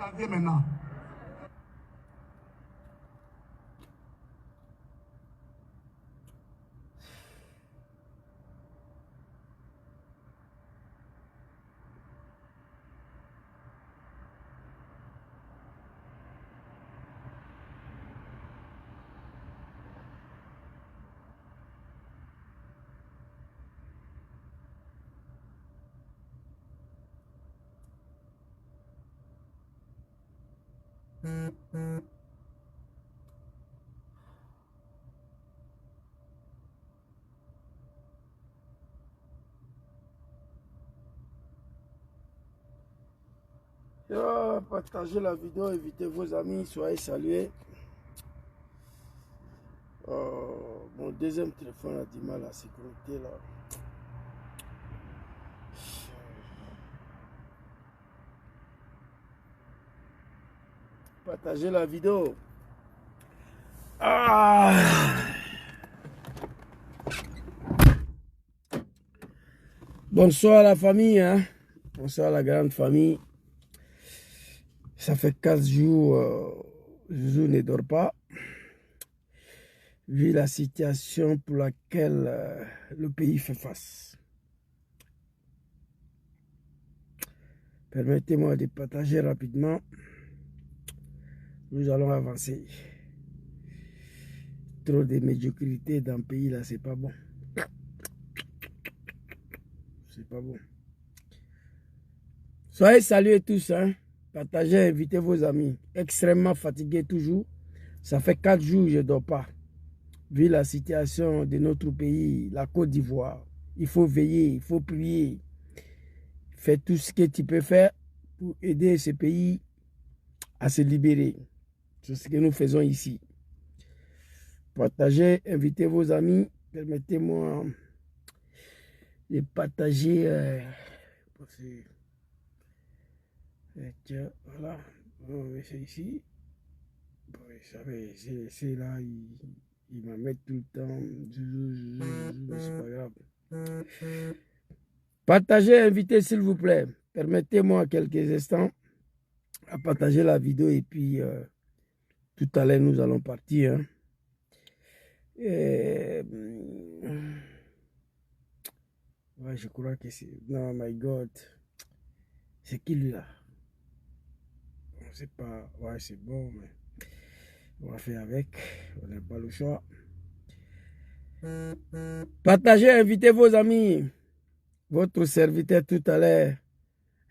janvier maintenant. Partagez la vidéo, invitez vos amis, soyez salués. Mon deuxième téléphone a du mal à se connecter là. Partagez la vidéo. Bonsoir la famille, hein? Bonsoir la grande famille. Ça fait 15 jours, Zouzou ne dort pas. Vu la situation pour laquelle le pays fait face. Permettez-moi de partager rapidement. Nous allons avancer. Trop de médiocrité dans le pays là, c'est pas bon. C'est pas bon. Soyez salués tous, hein. Partagez, invitez vos amis. Extrêmement fatigué toujours. Ça fait 4 jours que je ne dors pas. Vu la situation de notre pays, la Côte d'Ivoire, il faut veiller, il faut prier. Fais tout ce que tu peux faire pour aider ce pays à se libérer. C'est ce que nous faisons ici. Partagez, invitez vos amis. Permettez-moi de partager. Tiens, voilà. C'est ici. Bon, vous savez, c'est là, il m'a mis tout le temps. Mais c'est pas grave. Partagez, invitez s'il vous plaît. Permettez-moi quelques instants à partager la vidéo et puis tout à l'heure nous allons partir. Hein. Ouais, je crois que c'est... Non, my God. C'est qui lui là? On sait pas. Ouais, c'est bon, mais on va faire avec. On n'a pas le choix. Partagez, invitez vos amis. Votre serviteur tout à l'heure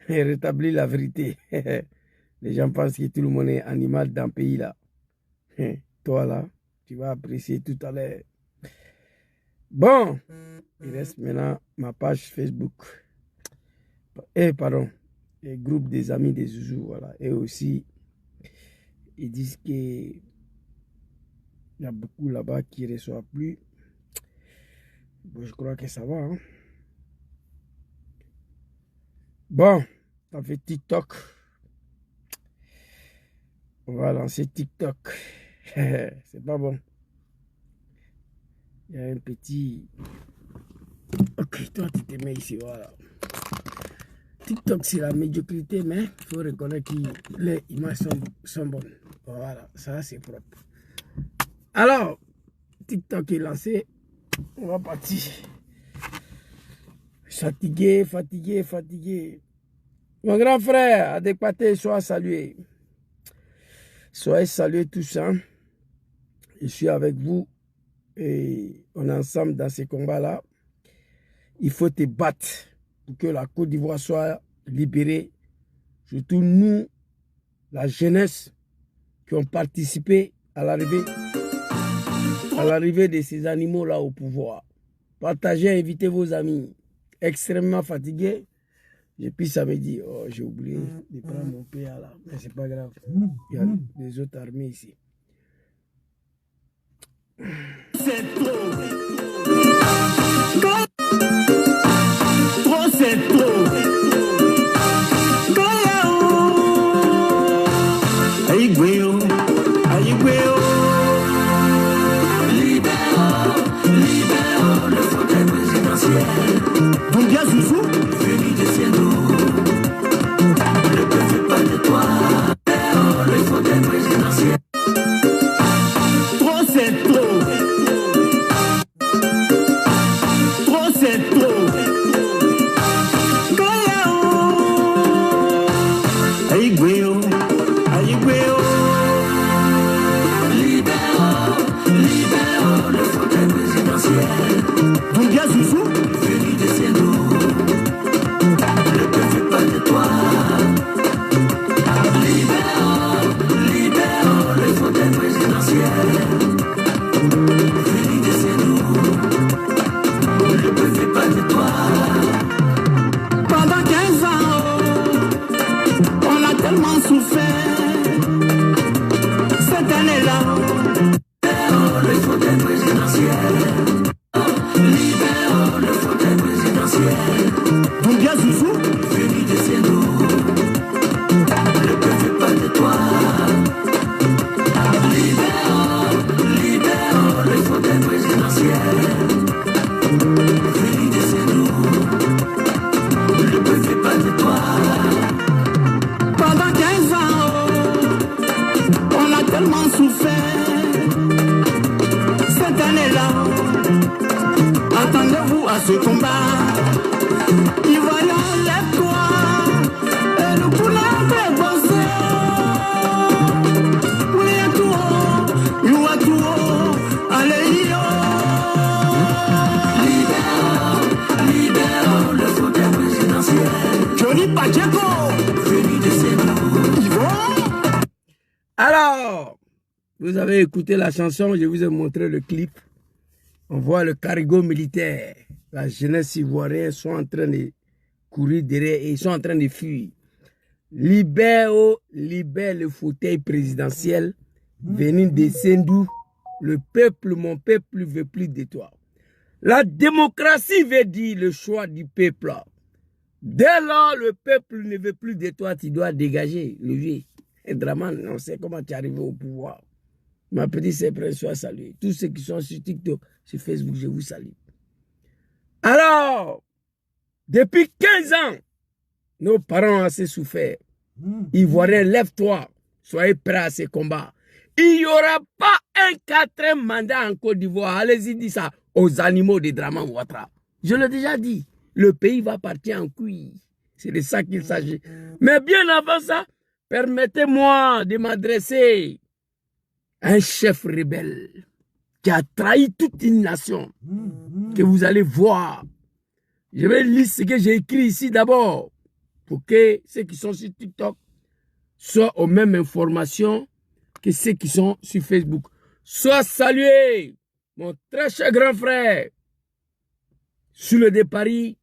rétablit la vérité. Les gens pensent que tout le monde est animal dans le pays là. Toi là, tu vas apprécier tout à l'heure. Bon, il reste maintenant ma page Facebook. Pardon. Le groupe des amis des Zouzou, voilà. Et aussi, ils disent qu'il y a beaucoup là-bas qui ne reçoivent plus. Bon, je crois que ça va. Hein? Bon, ça fait TikTok. On va lancer TikTok. C'est pas bon. Il y a un petit... Ok, toi, tu te mets ici, voilà. TikTok, c'est la médiocrité, mais il faut reconnaître que les images sont bonnes. Voilà, ça, c'est propre. Alors, TikTok est lancé. On va partir. Fatigué, fatigué, fatigué. Mon grand frère, Adekpaté, sois salué. Soyez salués tous. Hein. Je suis avec vous. Et on est ensemble dans ces combats-là. Il faut te battre pour que la Côte d'Ivoire soit libérée. Surtout nous, la jeunesse, qui ont participé à l'arrivée de ces animaux-là au pouvoir. Partagez, invitez vos amis. Extrêmement fatigués. Depuis samedi, oh, j'ai oublié de prendre mon PA là. Mais c'est pas grave. Il y a des autres armées ici. C'est trop. Trop, c'est trop. Libérons le fauteuil présidentiel. Donc bien Zouzou, venu de chez nous. Ne te fais pas de toi. Alors, vous avez écouté la chanson, je vous ai montré le clip. On voit le cargo militaire. La jeunesse ivoirienne sont en train de courir derrière et ils sont en train de fuir. Libère le fauteuil présidentiel. Venir de Sendou. Le peuple, mon peuple, ne veut plus de toi. La démocratie veut dire le choix du peuple. Dès lors, le peuple ne veut plus de toi, tu dois dégager le vieux. Et Dramane, on sait comment tu es arrivé au pouvoir. Ma petite sœur, sois saluée. Tous ceux qui sont sur TikTok, sur Facebook, je vous salue. Alors, depuis 15 ans, nos parents ont assez souffert. Ivoiriens, lève-toi. Soyez prêts à ces combats. Il n'y aura pas un 4e mandat en Côte d'Ivoire. Allez-y, dis ça aux animaux de Dramane Ouattara. Je l'ai déjà dit. Le pays va partir en couille. C'est de ça qu'il s'agit. Mais bien avant ça, permettez-moi de m'adresser à un chef rebelle qui a trahi toute une nation. Que vous allez voir. Je vais lire ce que j'ai écrit ici d'abord. Pour que ceux qui sont sur TikTok soient aux mêmes informations que ceux qui sont sur Facebook. Sois salué, mon très cher grand frère. Sur le de Paris,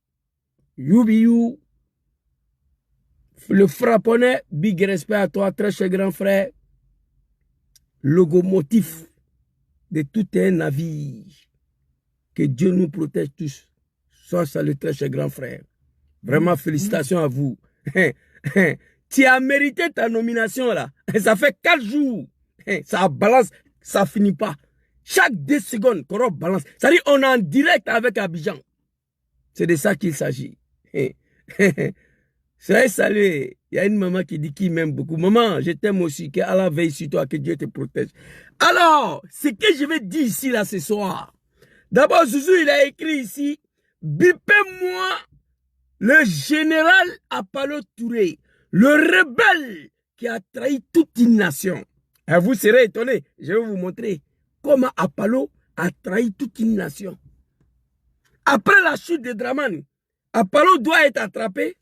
Youbiou, le frapponnet, big respect à toi, très cher grand frère. Locomotif de tout un navire. Que Dieu nous protège tous. Sois salué, très cher grand frère. Vraiment, félicitations à vous. Tu as mérité ta nomination là. Ça fait 4 jours. Ça balance, ça finit pas. Chaque 2 secondes, qu'on balance. C'est-à-dire on est en direct avec Abidjan. C'est de ça qu'il s'agit. Soyez salué. Il y a une maman qui dit qu'il m'aime beaucoup. Maman, je t'aime aussi. Que Allah veille sur toi, que Dieu te protège. Alors, ce que je vais dire ici là ce soir. D'abord, Zouzou, il a écrit ici. Bipez-moi le général Apollo Touré, le rebelle qui a trahi toute une nation. Et vous serez étonnés, je vais vous montrer comment Apollo a trahi toute une nation. Après la chute de Dramane, Apollo doit être attrapé,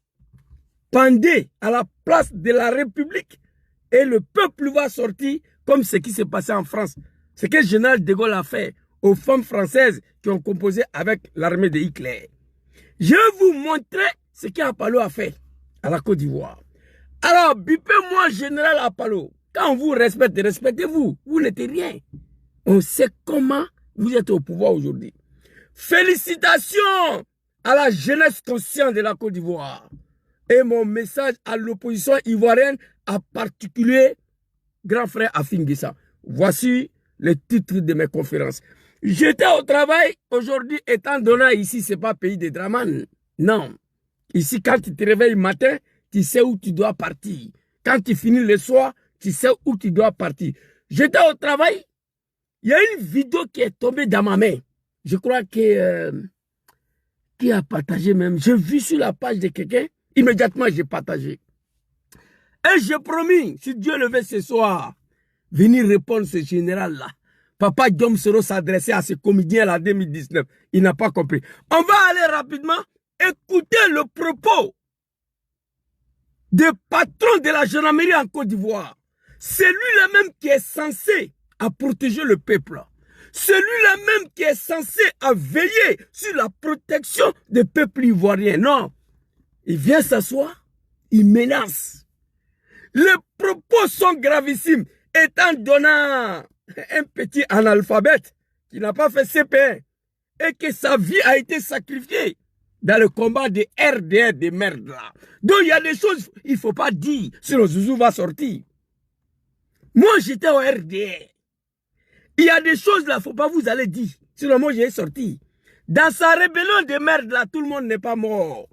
pendu à la place de la République et le peuple va sortir comme ce qui s'est passé en France. Ce que le général de Gaulle a fait aux femmes françaises qui ont composé avec l'armée de Hitler. Je vais vous montrer ce qu'Apollo a fait à la Côte d'Ivoire. Alors, bipez-moi, général Apollo. Quand on vous respecte, respectez-vous. Vous n'êtes rien. On sait comment vous êtes au pouvoir aujourd'hui. Félicitations à la jeunesse consciente de la Côte d'Ivoire. Et mon message à l'opposition ivoirienne, en particulier, grand frère Afin Guissa. Voici le titre de mes conférences. J'étais au travail aujourd'hui, étant donné ici, ce n'est pas pays de Dramane. Non. Ici, quand tu te réveilles le matin, tu sais où tu dois partir. Quand tu finis le soir, tu sais où tu dois partir. J'étais au travail, il y a une vidéo qui est tombée dans ma main. Je crois que... qui a partagé même. J'ai vu sur la page de quelqu'un, immédiatement j'ai partagé. Et j'ai promis, si Dieu le veut ce soir, venir répondre ce général-là. Papa Diom Soro s'adressait à ce comédien-là en 2019. Il n'a pas compris. On va aller rapidement écouter le propos des patrons de la gendarmerie en Côte d'Ivoire. C'est lui-là même qui est censé à protéger le peuple. C'est lui-là même qui est censé à veiller sur la protection des peuples ivoiriens. Non. Il vient s'asseoir, il menace. Les propos sont gravissimes. Étant donnant un petit analphabète qui n'a pas fait CP1 et que sa vie a été sacrifiée dans le combat des RDR de merde là. Donc il y a des choses il ne faut pas dire, sinon Zouzou va sortir. Moi j'étais au RDR. Il y a des choses là, il ne faut pas vous aller dire, sinon moi j'ai sorti. Dans sa rébellion de merde là, tout le monde n'est pas mort.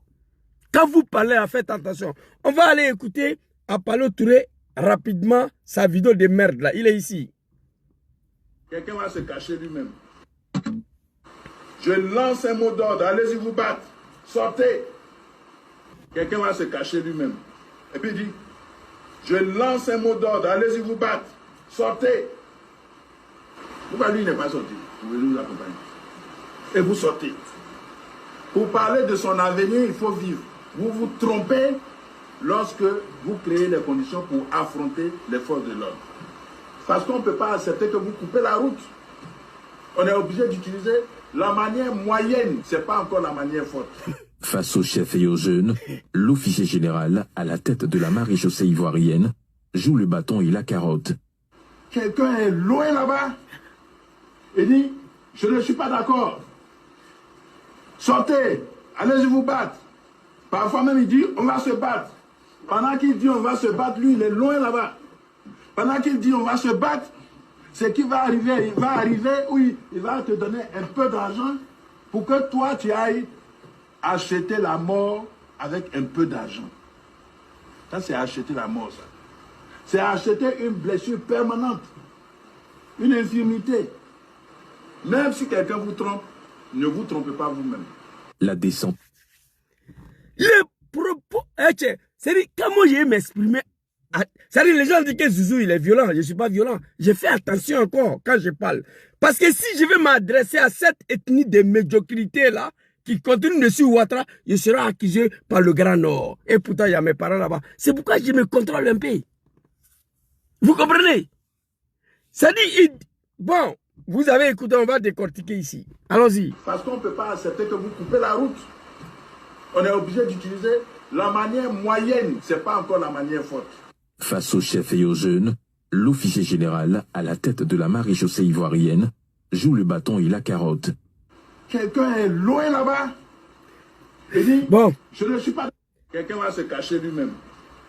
Quand vous parlez, faites attention. On va aller écouter Apollo Touré rapidement sa vidéo de merde là. Il est ici. Quelqu'un va se cacher lui-même. Je lance un mot d'ordre. Allez-y vous battre. Sortez. Quelqu'un va se cacher lui-même. Et puis il dit, je lance un mot d'ordre. Allez-y vous battre. Sortez. Pourquoi lui n'est pas sorti? Vous pouvez nous accompagner. Et vous sortez. Pour parler de son avenir, il faut vivre. Vous vous trompez lorsque vous créez les conditions pour affronter les forces de l'ordre. Parce qu'on ne peut pas accepter que vous coupez la route. On est obligé d'utiliser la manière moyenne, ce n'est pas encore la manière forte. Face aux chefs et aux jeunes, l'officier général, à la tête de la maréchaussée ivoirienne, joue le bâton et la carotte. Quelqu'un est loin là-bas et dit, je ne suis pas d'accord. Sortez, allez-y vous battre. Parfois même il dit, on va se battre. Pendant qu'il dit, on va se battre, lui, il est loin là-bas. Pendant qu'il dit, on va se battre, c'est qu'il va arriver, oui, il va te donner un peu d'argent pour que toi, tu ailles acheter la mort avec un peu d'argent. Ça, c'est acheter la mort, ça. C'est acheter une blessure permanente, une infirmité. Même si quelqu'un vous trompe, ne vous trompez pas vous-même. La descente. Les propos, c'est-à-dire, comment j'ai m'exprimer, c'est-à-dire, les gens disent que Zouzou, il est violent. Je ne suis pas violent. Je fais attention encore quand je parle. Parce que si je vais m'adresser à cette ethnie de médiocrité là, qui continue de suivre Ouattara, je serai accusé par le Grand Nord. Et pourtant, il y a mes parents là-bas. C'est pourquoi je me contrôle un peu. Vous comprenez? C'est-à-dire, bon, vous avez écouté, on va décortiquer ici. Allons-y. Parce qu'on ne peut pas accepter que vous coupez la route. On est obligé d'utiliser la manière moyenne, ce n'est pas encore la manière forte. Face aux chefs et aux jeunes, l'officier général, à la tête de la maréchaussée ivoirienne, joue le bâton et la carotte. Quelqu'un est loin là-bas et dit, bon, je ne suis pas... Quelqu'un va se cacher lui-même.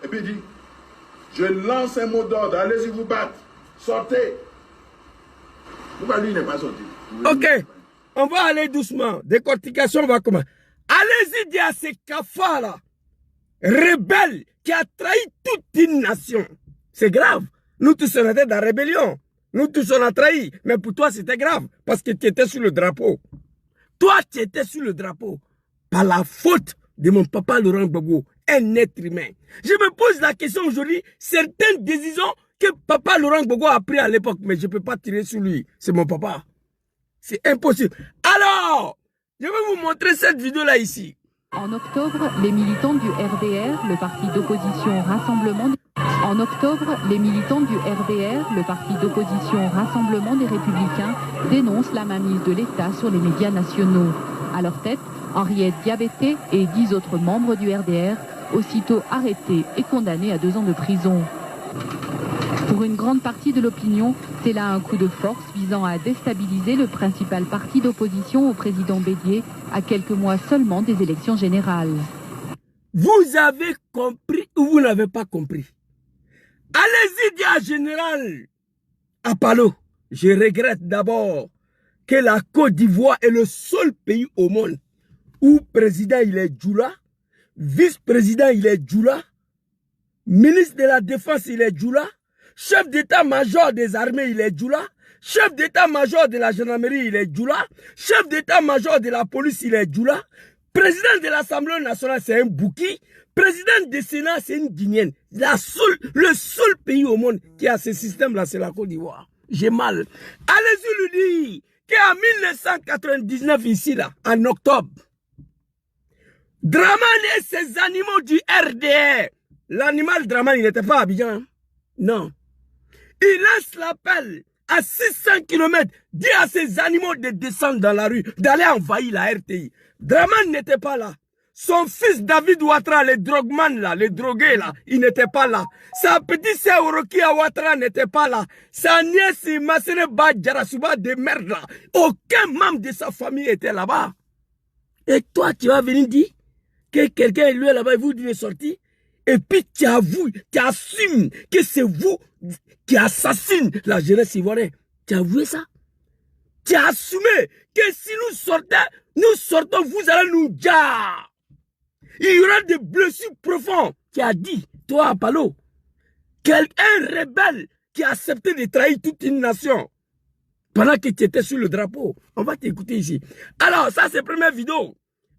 Et puis il dit, je lance un mot d'ordre, allez-y vous battre, sortez. Pourquoi lui n'est pas sorti? Ok, on va aller doucement. Décortication va commencer. Allez-y dire à ces cafards là, rebelles, qui a trahi toute une nation. C'est grave. Nous tous on était dans la rébellion. Nous tous on a trahi. Mais pour toi c'était grave. Parce que tu étais sous le drapeau. Toi tu étais sous le drapeau. Par la faute de mon papa Laurent Gbagbo. Un être humain. Je me pose la question aujourd'hui. Certaines décisions que papa Laurent Gbagbo a prises à l'époque. Mais je ne peux pas tirer sur lui. C'est mon papa. C'est impossible. Alors, je vais vous montrer cette vidéo là ici. En octobre, les militants du RDR, le parti d'opposition Rassemblement... En octobre, les militants du RDR, le parti d'opposition Rassemblement des Républicains, dénoncent la mainmise de l'État sur les médias nationaux. À leur tête, Henriette Diabaté et 10 autres membres du RDR, aussitôt arrêtés et condamnés à 2 ans de prison. Pour une grande partie de l'opinion, c'est là un coup de force visant à déstabiliser le principal parti d'opposition au président Bédié à quelques mois seulement des élections générales. Vous avez compris ou vous n'avez pas compris? Allez-y dire à Général Apalo, je regrette d'abord que la Côte d'Ivoire est le seul pays au monde où président il est Djoula, vice-président il est Djoula, ministre de la Défense il est Djoula, chef d'état-major des armées il est Djoula, chef d'état-major de la gendarmerie il est Djoula, chef d'état-major de la police il est Djoula, président de l'Assemblée nationale c'est un Bouki, président du Sénat c'est une Guinéenne. Le seul pays au monde qui a ce système-là, c'est la Côte d'Ivoire. J'ai mal. Allez-y lui dire qu'en 1999 ici, là, en octobre, Draman et ses animaux du RDR, l'animal Draman, il n'était pas à Abidjan. Hein? Non. Il lance l'appel à 600 km, dit à ses animaux de descendre dans la rue, d'aller envahir la RTI. Draman n'était pas là. Son fils David Ouattara, le drogueman là, le drogué là, il n'était pas là. Sa petite sœur Orokia Ouattara n'était pas là. Sa nièce Massene Badjarasuba de merde là. Aucun membre de sa famille était là-bas. Et toi, tu vas venir dire que quelqu'un est lui là-bas et vous devez sortir. Et puis tu avoues, tu assumes que c'est vous qui assassinez la jeunesse ivoirienne. Tu as avoué ça? Tu as assumé que si nous sortons, vous allez nous dire. Il y aura des blessures profondes. Tu as dit, toi, Apalo, un rebelle qui a accepté de trahir toute une nation pendant que tu étais sur le drapeau. On va t'écouter ici. Alors, ça, c'est la première vidéo.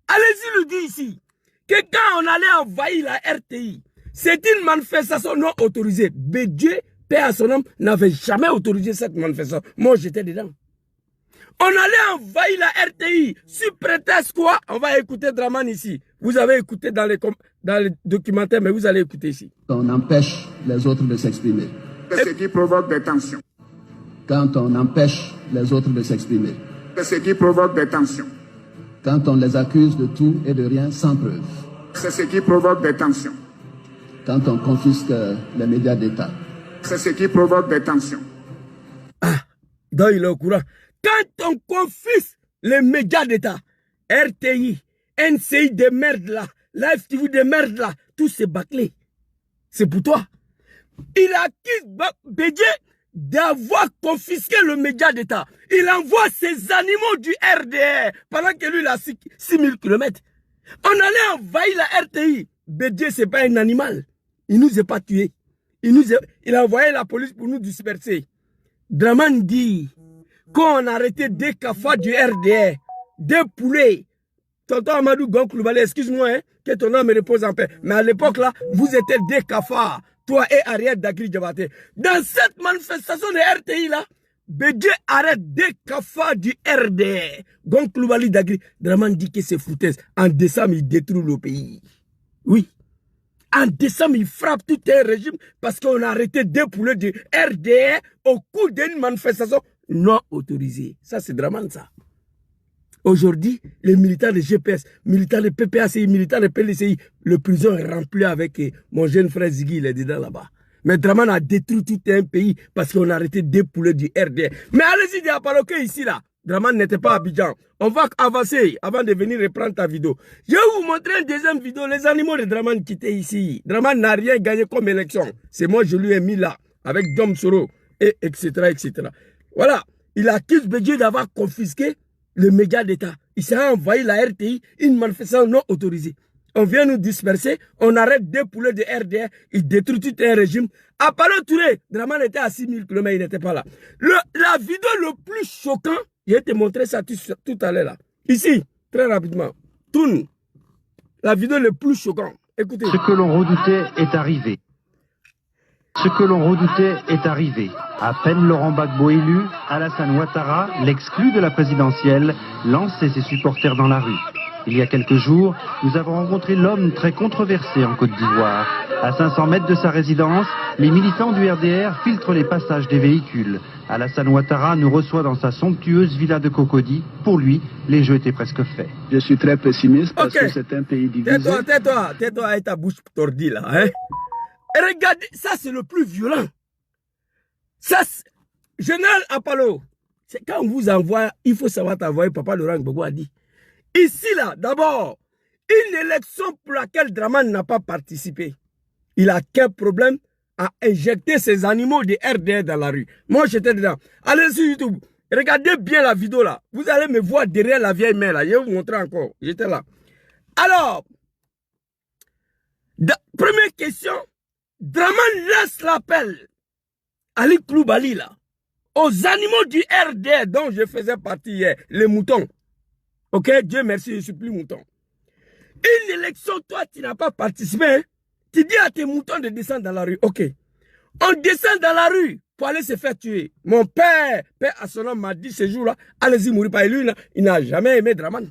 Allez-y le dire ici, que quand on allait envahir la RTI, c'est une manifestation non autorisée. Bédié, paix à son âme, n'avait jamais autorisé cette manifestation. Moi, j'étais dedans. On allait envahir la RTI. Sur prétexte quoi? On va écouter Draman ici. Vous avez écouté dans les documentaires, mais vous allez écouter ici. On empêche les autres de s'exprimer. C'est ce qui provoque des tensions. Quand on empêche les autres de s'exprimer. C'est ce qui provoque des tensions. Quand on les accuse de tout et de rien sans preuve. C'est ce qui provoque des tensions. Quand on confisque les médias d'État. C'est ce qui provoque des tensions. Ah, donc il est au courant. Quand on confisque les médias d'État, RTI, NCI de merde là, Live TV de merde là, tout c'est bâclé. C'est pour toi. Il accuse Bédié d'avoir confisqué le média d'État. Il envoie ses animaux du RDR pendant que lui il a 6000 km. On allait envahir la RTI. Bédié, c'est pas un animal. Il nous a pas tués. Il a envoyé la police pour nous disperser. Draman dit qu'on a arrêté des cafards du RDR, des poulets. Tonton Amadou Gonkloubalé, excuse-moi, hein, que ton nom me repose en paix. Mais à l'époque là, vous étiez des cafards. Toi et Ariel Dagri Diabaté. Dans cette manifestation de RTI là, Bédié arrête des cafards du RDR. Gonkloubalé Dagri. Draman dit que c'est foutaise. En décembre, il détruit le pays. Oui. En décembre, il frappe tout un régime parce qu'on a arrêté des poulets du RDR au cours d'une manifestation non autorisée. Ça, c'est Draman, ça. Aujourd'hui, les militants de GPS, militants de PPACI, militants de PLCI, le prison est rempli avec mon jeune frère Ziggy, il est dedans là-bas. Mais Draman a détruit tout un pays parce qu'on a arrêté des poulets du RDR. Mais allez-y, Diapaloke ici là. Draman n'était pas à Abidjan. On va avancer avant de venir reprendre ta vidéo. Je vais vous montrer une deuxième vidéo. Les animaux de Draman qui étaient ici. Draman n'a rien gagné comme élection. C'est moi, je lui ai mis là, avec Dom Soro, et etc., etc. Voilà. Il accuse Bédié d'avoir confisqué le média d'État. Il s'est envoyé la RTI, une manifestation non autorisée. On vient nous disperser, on arrête des poulets de RDR, il détruit tout un régime. À Palo Touré, Draman était à 6000 km, il n'était pas là. La vidéo le plus choquant, je vais te montrer ça tout à l'heure là. Ici, très rapidement. Tourne. La vidéo le plus choquant. Écoutez. Ce que l'on redoutait est arrivé. Ce que l'on redoutait est arrivé. À peine Laurent Gbagbo élu, Alassane Ouattara, l'exclu de la présidentielle, lançait ses supporters dans la rue. Il y a quelques jours, nous avons rencontré l'homme très controversé en Côte d'Ivoire. À 500 mètres de sa résidence, les militants du RDR filtrent les passages des véhicules. Alassane Ouattara nous reçoit dans sa somptueuse villa de Cocody. Pour lui, les jeux étaient presque faits. Je suis très pessimiste parce que c'est un pays divisé. Tais-toi avec ta bouche tordue là. Hein? Et regardez, ça c'est le plus violent. Ça, Général Apollo, c'est quand on vous envoie, il faut savoir t'envoyer, Papa Laurent Gbagbo a dit. Ici là, d'abord, une élection pour laquelle Draman n'a pas participé. Il a quel problème à injecter ses animaux de RDR dans la rue. Moi j'étais dedans. Allez sur YouTube, regardez bien la vidéo là. Vous allez me voir derrière la vieille mère là. Je vais vous montrer encore. J'étais là. Alors, première question. Draman laisse l'appel à Ali Koulibaly là, aux animaux du RDR dont je faisais partie hier, les moutons. Ok, Dieu merci, je ne suis plus mouton. Une élection, toi, tu n'as pas participé. Hein? Tu dis à tes moutons de descendre dans la rue. Ok. On descend dans la rue pour aller se faire tuer. Mon père à son nom, m'a dit ce jour-là, allez-y mourir. Pas. Et lui, il n'a jamais aimé Draman.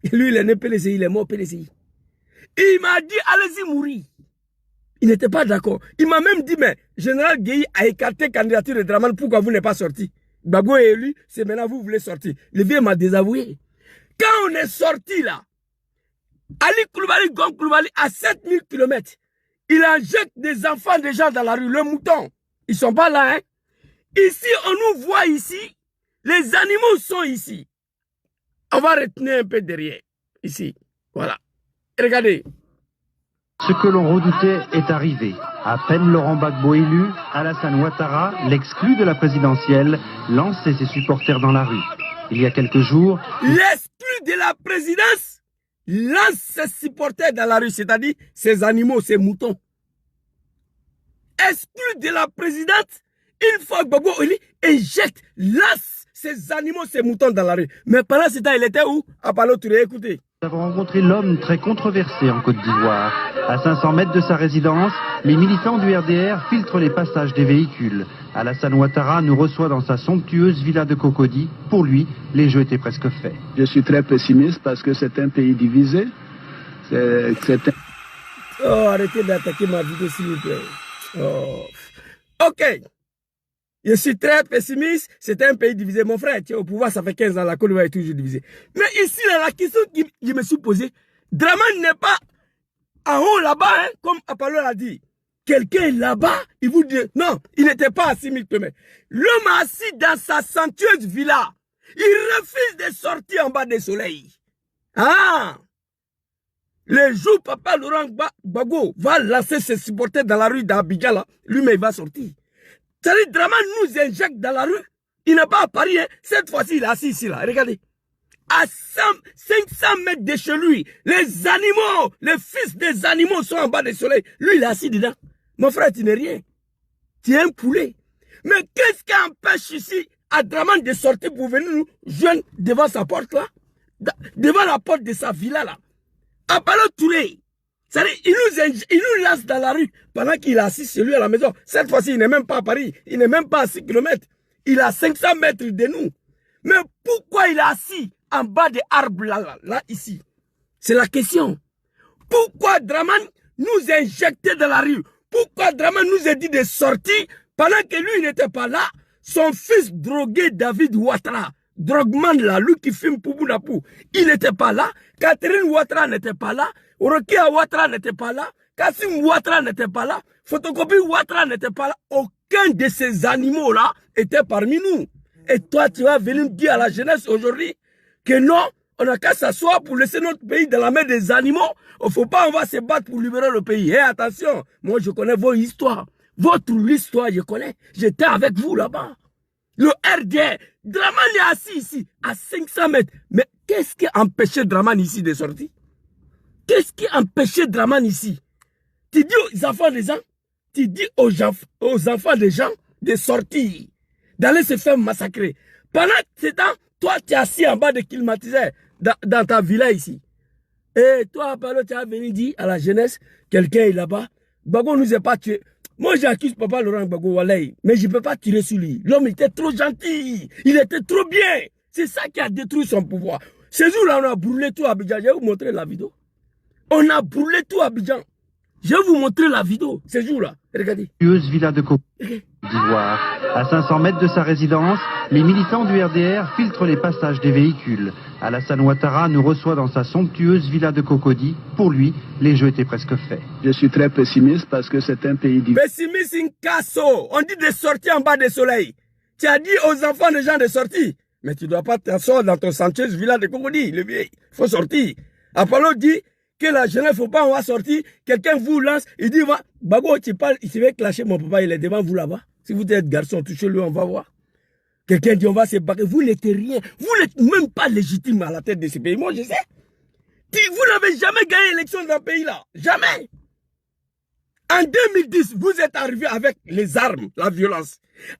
Et lui, il est né PLCI, il est mort PLCI. Il m'a dit, allez-y mourir. Il n'était pas d'accord. Il m'a même dit, mais Général Gueye a écarté la candidature de Draman, pourquoi vous n'êtes pas sorti? Gbagbo est élu, c'est maintenant vous voulez sortir. Le vieux m'a désavoué. Quand on est sorti là, Ali Koulibaly, Gon Koulibaly, à 7000 km, il injecte des enfants des gens dans la rue, le mouton. Ils ne sont pas là, hein. Ici, on nous voit ici, les animaux sont ici. On va retenir un peu derrière, ici. Voilà. Regardez. Ce que l'on redoutait est arrivé. À peine Laurent Gbagbo élu, Alassane Ouattara, l'exclu de la présidentielle, lançait ses supporters dans la rue. Il y a quelques jours... L'exclu de la présidence lance ses supporters dans la rue, c'est-à-dire ses animaux, ses moutons. Exclu de la présidente, une fois Gbagbo élu, injecte, lance ses animaux, ses moutons dans la rue. Mais pendant ce temps, il était où? À Palo Touré, écoutez. Nous avons rencontré l'homme très controversé en Côte d'Ivoire. À 500 mètres de sa résidence, les militants du RDR filtrent les passages des véhicules. Alassane Ouattara nous reçoit dans sa somptueuse villa de Cocody. Pour lui, les jeux étaient presque faits. Je suis très pessimiste parce que c'est un pays divisé. Oh, arrêtez d'attaquer ma vidéo, s'il vous plaît. Oh. Ok. Je suis très pessimiste. C'est un pays divisé. Mon frère, tu es au pouvoir, ça fait 15 ans, la Côte d'Ivoire est toujours divisée. Mais ici, là, la question que je me suis posée, Dramane n'est pas en haut là-bas, hein, comme Apollo l'a dit. Quelqu'un là-bas, il vous dit, non, il n'était pas à 6000 km. L'homme assis dans sa somptueuse villa, il refuse de sortir en bas du soleil. Ah! Le jour papa Laurent Gbagbo va lancer ses supporters dans la rue d'Abidjan, là, lui-même il va sortir. C'est-à-dire, Dramane nous injecte dans la rue. Il n'est pas à Paris, hein. Cette fois-ci, il est assis ici, là. Regardez. À 500 mètres de chez lui, les animaux, les fils des animaux sont en bas du soleil. Lui, il est assis dedans. Mon frère, tu n'es rien. Tu es un poulet. Mais qu'est-ce qui empêche ici à Dramane de sortir pour venir nous joindre devant sa porte, là? Devant la porte de sa villa, là. Apollo Touré. C'est-à-dire, il nous lance dans la rue pendant qu'il est assis chez lui à la maison. Cette fois-ci, il n'est même pas à Paris. Il n'est même pas à 6 km. Il est à 500 mètres de nous. Mais pourquoi il est assis en bas des arbres là, ici? C'est la question. Pourquoi Dramane nous a injectés dans la rue? Pourquoi Dramane nous a dit de sortir pendant que lui n'était pas là? Son fils drogué David Ouattara, drogueman là, lui qui fume Poubou Napou, il n'était pas là. Catherine Ouattara n'était pas là. Rokia Ouattara n'était pas là. Kassim Ouattara n'était pas là. Photocopie Ouattara n'était pas là. Aucun de ces animaux-là était parmi nous. Et toi, tu vas venir dire à la jeunesse aujourd'hui que non, on n'a qu'à s'asseoir pour laisser notre pays dans la main des animaux. Il ne faut pas, on va se battre pour libérer le pays. Et attention, moi je connais vos histoires. Votre histoire, je connais. J'étais avec vous là-bas. Le RDR, Dramane est assis ici, à 500 mètres. Mais qu'est-ce qui empêchait Dramane ici de sortir? Qu'est-ce qui empêchait Dramane ici? Tu dis aux enfants des gens, tu dis aux enfants des gens de sortir, d'aller se faire massacrer. Pendant ce temps, toi, tu es assis en bas de climatiseur dans ta villa ici. Et toi, Apollo, tu as venu dire à la jeunesse, quelqu'un est là-bas, Gbagbo nous a pas tués. Moi, j'accuse papa Laurent Gbagbo, Walaï, mais je ne peux pas tirer sur lui. L'homme était trop gentil, il était trop bien. C'est ça qui a détruit son pouvoir. Ce jour-là, on a brûlé tout Abidjan. Je vais vous montrer la vidéo. On a brûlé tout Abidjan. Je vais vous montrer la vidéo, ce jour-là. Regardez. Villa de Côte d'Ivoire. À 500 mètres de sa résidence, les militants du RDR filtrent les passages des véhicules. Alassane Ouattara nous reçoit dans sa somptueuse villa de Cocody. Pour lui, les jeux étaient presque faits. Je suis très pessimiste parce que c'est un pays divisé. Pessimiste in casso. On dit de sortir en bas du soleil. Tu as dit aux enfants des gens de sortir. Mais tu ne dois pas t'asseoir dans ton somptueuse villa de Cocody, le vieil. Il faut sortir. Apollo dit que la jeunesse, il ne faut pas, on va sortir. Quelqu'un vous lance, il dit, Gbagbo, tu parles, il se fait clasher, mon papa, il est devant vous là-bas. Si vous êtes garçon, touchez-le, on va voir. Quelqu'un dit, on va se battre. Vous n'êtes rien. Vous n'êtes même pas légitime à la tête de ce pays. Moi, je sais. Vous n'avez jamais gagné l'élection dans ce pays-là. Jamais. En 2010, vous êtes arrivé avec les armes, la violence.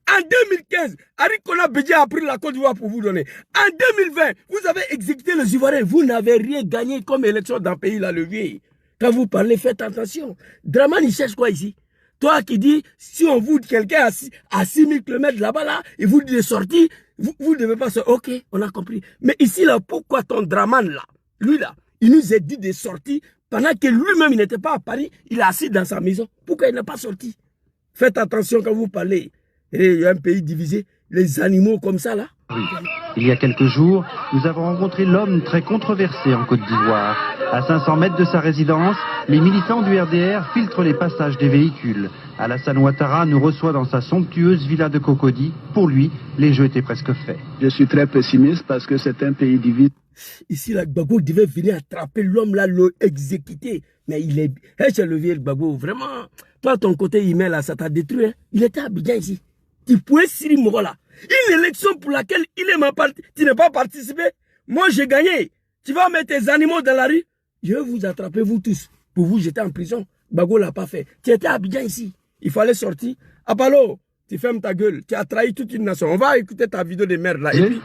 En 2015, Arikona Bédié a pris la Côte d'Ivoire pour vous donner. En 2020, vous avez exécuté les Ivoiriens. Vous n'avez rien gagné comme élection dans le pays-là, le vieil. Quand vous parlez, faites attention. Dramane, il cherche quoi ici? Toi qui dis, si on vous dit quelqu'un à 6000 km là-bas, là, et vous dit de sortir, vous ne devez pas sortir. Ok, on a compris. Mais ici, là, pourquoi ton Dramane, là, lui, là, il nous a dit de sortir pendant que lui-même, il n'était pas à Paris, il est assis dans sa maison. Pourquoi il n'est pas sorti? Faites attention quand vous parlez. Et il y a un pays divisé, les animaux comme ça, là. Oui. Il y a quelques jours, nous avons rencontré l'homme très controversé en Côte d'Ivoire. À 500 mètres de sa résidence, les militants du RDR filtrent les passages des véhicules. Alassane Ouattara nous reçoit dans sa somptueuse villa de Cocody. Pour lui, les jeux étaient presque faits. Je suis très pessimiste parce que c'est un pays divisé. Ici, là, Gbagbo devait venir attraper l'homme là, le exécuter. Mais il est... c'est le vieux Gbagbo, vraiment. Toi, ton côté humain là, ça t'a détruit. Hein? Il était à Abidjan ici. Tu pouvais Siri Morola. Une élection pour laquelle tu n'es pas participé. Moi, j'ai gagné. Tu vas mettre tes animaux dans la rue. Je vais vous attraper, vous tous. Pour vous jeter en prison. Gbagbo ne l'a pas fait. Tu étais à Abidjan ici. Il fallait sortir. Apollo, tu fermes ta gueule. Tu as trahi toute une nation. On va écouter ta vidéo de merde là. Et puis,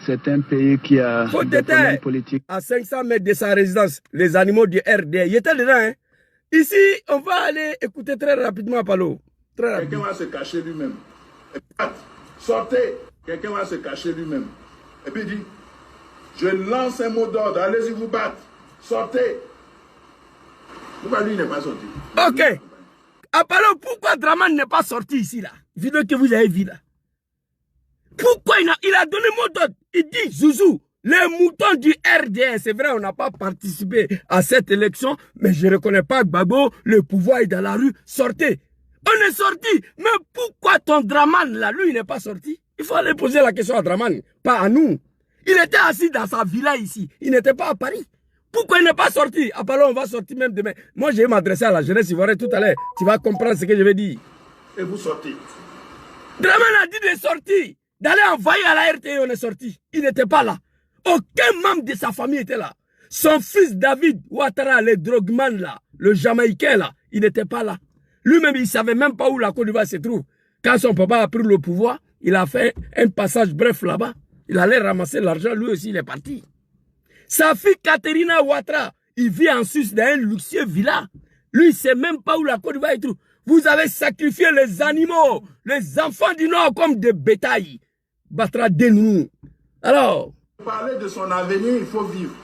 c'est un pays qui a des problèmes politiques. À 500 mètres de sa résidence, les animaux du RDR. Il était dedans. Hein? Ici, on va aller écouter très rapidement Apollo. Quelqu'un va se cacher lui-même. Sortez. Quelqu'un va se cacher lui-même. Et puis il dit, je lance un mot d'ordre. Allez-y vous battre. Sortez. Pourquoi lui n'est pas sorti? Ok. Apollo, pourquoi Draman n'est pas sorti ici, là? Vidéo que vous avez vu, là. Pourquoi il a donné mot d'ordre? Il dit, Zouzou, les moutons du RDR, c'est vrai, on n'a pas participé à cette élection, mais je ne reconnais pas Gbagbo, le pouvoir est dans la rue, sortez. On est sorti, mais pourquoi ton Draman, là, lui, il n'est pas sorti? Il faut aller poser la question à Draman, pas à nous. Il était assis dans sa villa ici, il n'était pas à Paris. Pourquoi il n'est pas sorti? Apollo, on va sortir même demain. Moi, je vais m'adresser à la jeunesse ivoirienne tout à l'heure. Tu vas comprendre ce que je vais dire. Et vous sortez. Draman a dit de sortir, d'aller envoyer à la RTE, on est sorti. Il n'était pas là. Aucun membre de sa famille était là. Son fils David Ouattara, le drogueman là, le Jamaïcain là, il n'était pas là. Lui-même, il ne savait même pas où la Côte d'Ivoire se trouve. Quand son papa a pris le pouvoir, il a fait un passage bref là-bas. Il allait ramasser l'argent, lui aussi, il est parti. Sa fille Katerina Ouattara, il vit en Suisse dans un luxueux villa. Lui, il ne sait même pas où la Côte d'Ivoire se trouve. Vous avez sacrifié les animaux, les enfants du Nord comme des bétails. Batra Denou. Alors, Pour parler de son avenir, il faut vivre.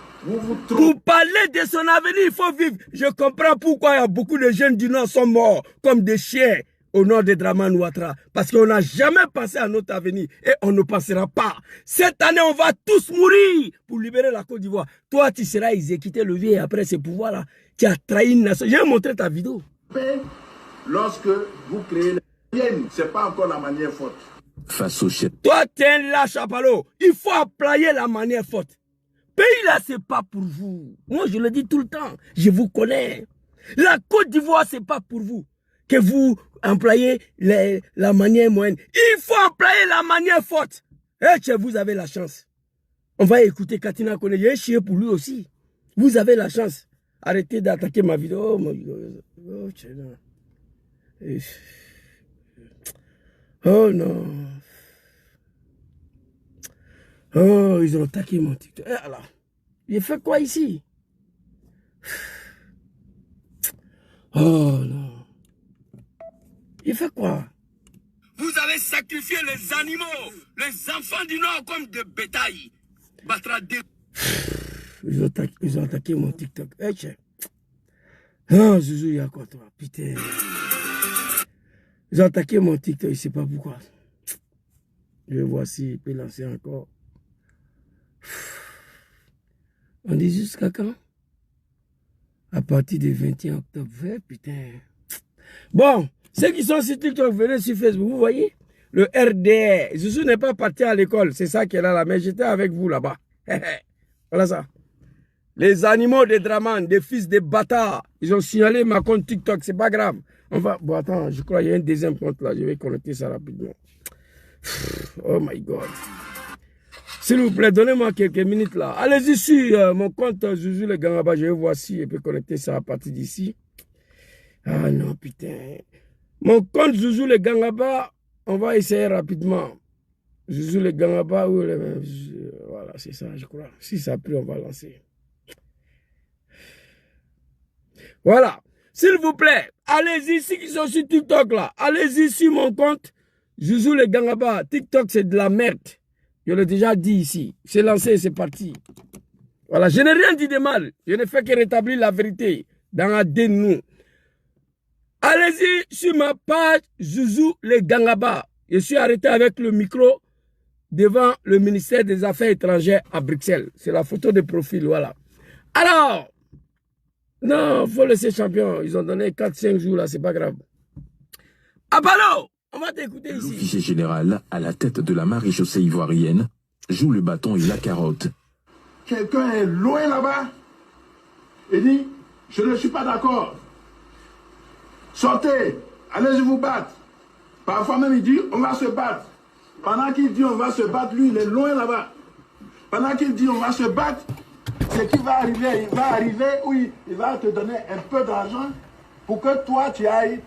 Pour parler de son avenir, il faut vivre. Je comprends pourquoi il y a beaucoup de jeunes du Nord sont morts comme des chiens au nord de Draman Ouattara. Parce qu'on n'a jamais pensé à notre avenir et on ne pensera pas. Cette année, on va tous mourir pour libérer la Côte d'Ivoire. Toi, tu seras exécuté le vieux après ce pouvoir-là. Tu as trahi une nation. J'ai montré ta vidéo. Lorsque vous créez les liens, ce n'est pas encore la manière forte. Face au chef. Toi, tu es un lâche, Apollo. Il faut employer la manière forte. Pays là, c'est pas pour vous. Moi, je le dis tout le temps. Je vous connais. La Côte d'Ivoire, c'est pas pour vous. Que vous employez la manière moyenne. Il faut employer la manière forte. Et vous avez la chance. On va écouter Katina Kone. J'ai chié pour lui aussi. Vous avez la chance. Arrêtez d'attaquer ma vidéo. Oh non. Oh, ils ont attaqué mon TikTok. Et alors, il fait quoi ici? Oh non. Il fait quoi? Vous avez sacrifié les animaux, les enfants du Nord comme des bétails. Ils ont attaqué mon TikTok. Eh, tiens. Oh, Zouzou, il y a quoi toi? Putain. Ils ont attaqué mon TikTok, je ne sais pas pourquoi. Je vais voir s'il peut lancer encore. On dit jusqu'à quand? À partir du 21 octobre. Putain. Bon, ceux qui sont sur TikTok, venez sur Facebook. Vous voyez? Le RDR. Zouzou n'est pas parti à l'école. C'est ça qu'elle a là. Mais j'étais avec vous là-bas. Voilà ça. Les animaux des Draman, des fils des bâtards. Ils ont signalé ma compte TikTok. C'est pas grave. On va. Bon, attends, je crois qu'il y a un deuxième compte là. Je vais connecter ça rapidement. Oh my God. S'il vous plaît, donnez-moi quelques minutes là. Allez-y sur mon compte Zouzou le Gangaba. Je vais voir si je peux connecter ça à partir d'ici. Ah non, putain. Mon compte Zouzou le Gangaba, on va essayer rapidement. Zouzou le Gangaba, voilà, c'est ça, je crois. Si ça prie, on va lancer. Voilà. S'il vous plaît, allez-y, ceux qui sont sur TikTok là. Allez-y sur mon compte Zouzou le Gangaba. TikTok, c'est de la merde. Je l'ai déjà dit ici. C'est lancé, c'est parti. Voilà, je n'ai rien dit de mal. Je ne fais que rétablir la vérité dans la dénou. Allez-y sur ma page Zouzou le Gangaba. Je suis arrêté avec le micro devant le ministère des Affaires étrangères à Bruxelles. C'est la photo de profil, voilà. Alors, non, il faut laisser champion. Ils ont donné 4-5 jours là, c'est pas grave. Apollo! On va t'écouter ici. L'officier général, à la tête de la maréchaussée ivoirienne, joue le bâton et la carotte. Quelqu'un est loin là-bas et dit, je ne suis pas d'accord. Sortez, allez-y vous battre. Parfois même il dit, on va se battre. Pendant qu'il dit, on va se battre, lui, il est loin là-bas. Pendant qu'il dit, on va se battre, ce qui va arriver, il va arriver, oui, il va te donner un peu d'argent pour que toi, tu ailles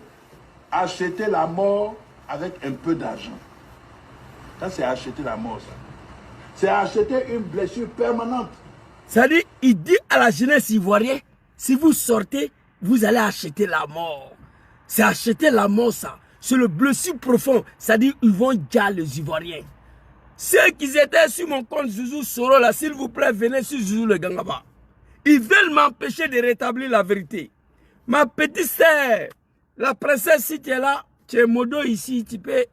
acheter la mort avec un peu d'argent. Ça, c'est acheter la mort, ça. C'est acheter une blessure permanente. Ça dit, il dit à la jeunesse ivoirienne, si vous sortez, vous allez acheter la mort. C'est acheter la mort, ça. C'est le blessure profond. Ça dit, ils vont dire les Ivoiriens. Ceux qui étaient sur mon compte Zouzou Soro, là, s'il vous plaît, venez sur Zouzou le Gangaba. Ils veulent m'empêcher de rétablir la vérité. Ma petite sœur, la princesse, si tu es là, tu es modo ici, tu peux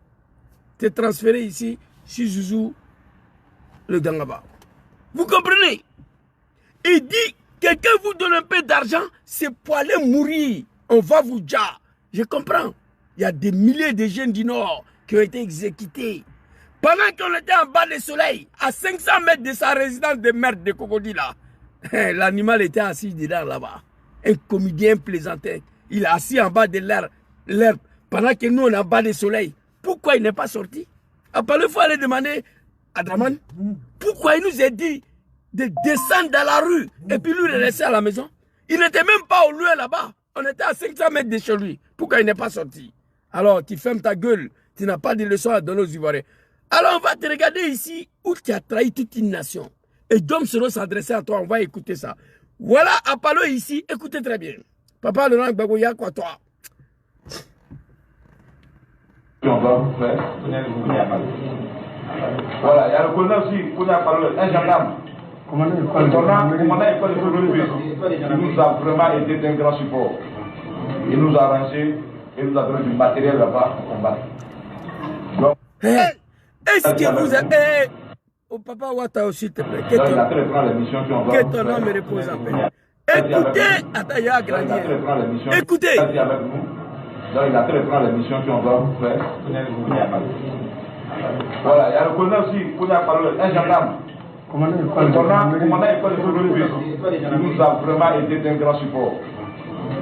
te transférer ici, chez Zouzou, le Dangaba. Vous comprenez? Il dit, quelqu'un vous donne un peu d'argent, c'est pour aller mourir. On va vous dire. Je comprends. Il y a des milliers de jeunes du Nord qui ont été exécutés. Pendant qu'on était en bas du soleil, à 500 mètres de sa résidence de merde de Cocody là, l'animal était assis dedans là-bas. Un comédien plaisantin. Il est assis en bas de l'herbe. Pendant que nous on est en bas du soleil. Pourquoi il n'est pas sorti? Après il faut aller demander à Draman. Pourquoi il nous a dit de descendre dans la rue et puis lui de rester à la maison? Il n'était même pas au lieu là-bas. On était à 500 mètres de chez lui. Pourquoi il n'est pas sorti? Alors tu fermes ta gueule. Tu n'as pas de leçons à donner aux Ivoiriens. Alors on va te regarder ici où tu as trahi toute une nation. Et Dom Soro s'adresser à toi, on va écouter ça. Voilà Apollo ici, écoutez très bien. Papa Laurent Gbagbo, y'a quoi toi? On va vous faire. Voilà, il y a le colonel aussi, Kounia Apollo, un gendarme. Commandant école de Fébruary, il nous a vraiment été d'un grand support. Il nous a arrangé, il nous a donné du matériel là-bas pour combattre. Donc, est-ce que vous avez... Oh papa Ouattara, s'il te plaît, que ton nom me repose en paix. Écoutez, attends, il y a Gradier. Écoutez. Donc il a fait prendre les missions qu'on doit vous faire. Voilà, il y a le colonel aussi, Kounia Apollo, un gendarme. Commandant école de Fébruary, il nous a vraiment été d'un grand support.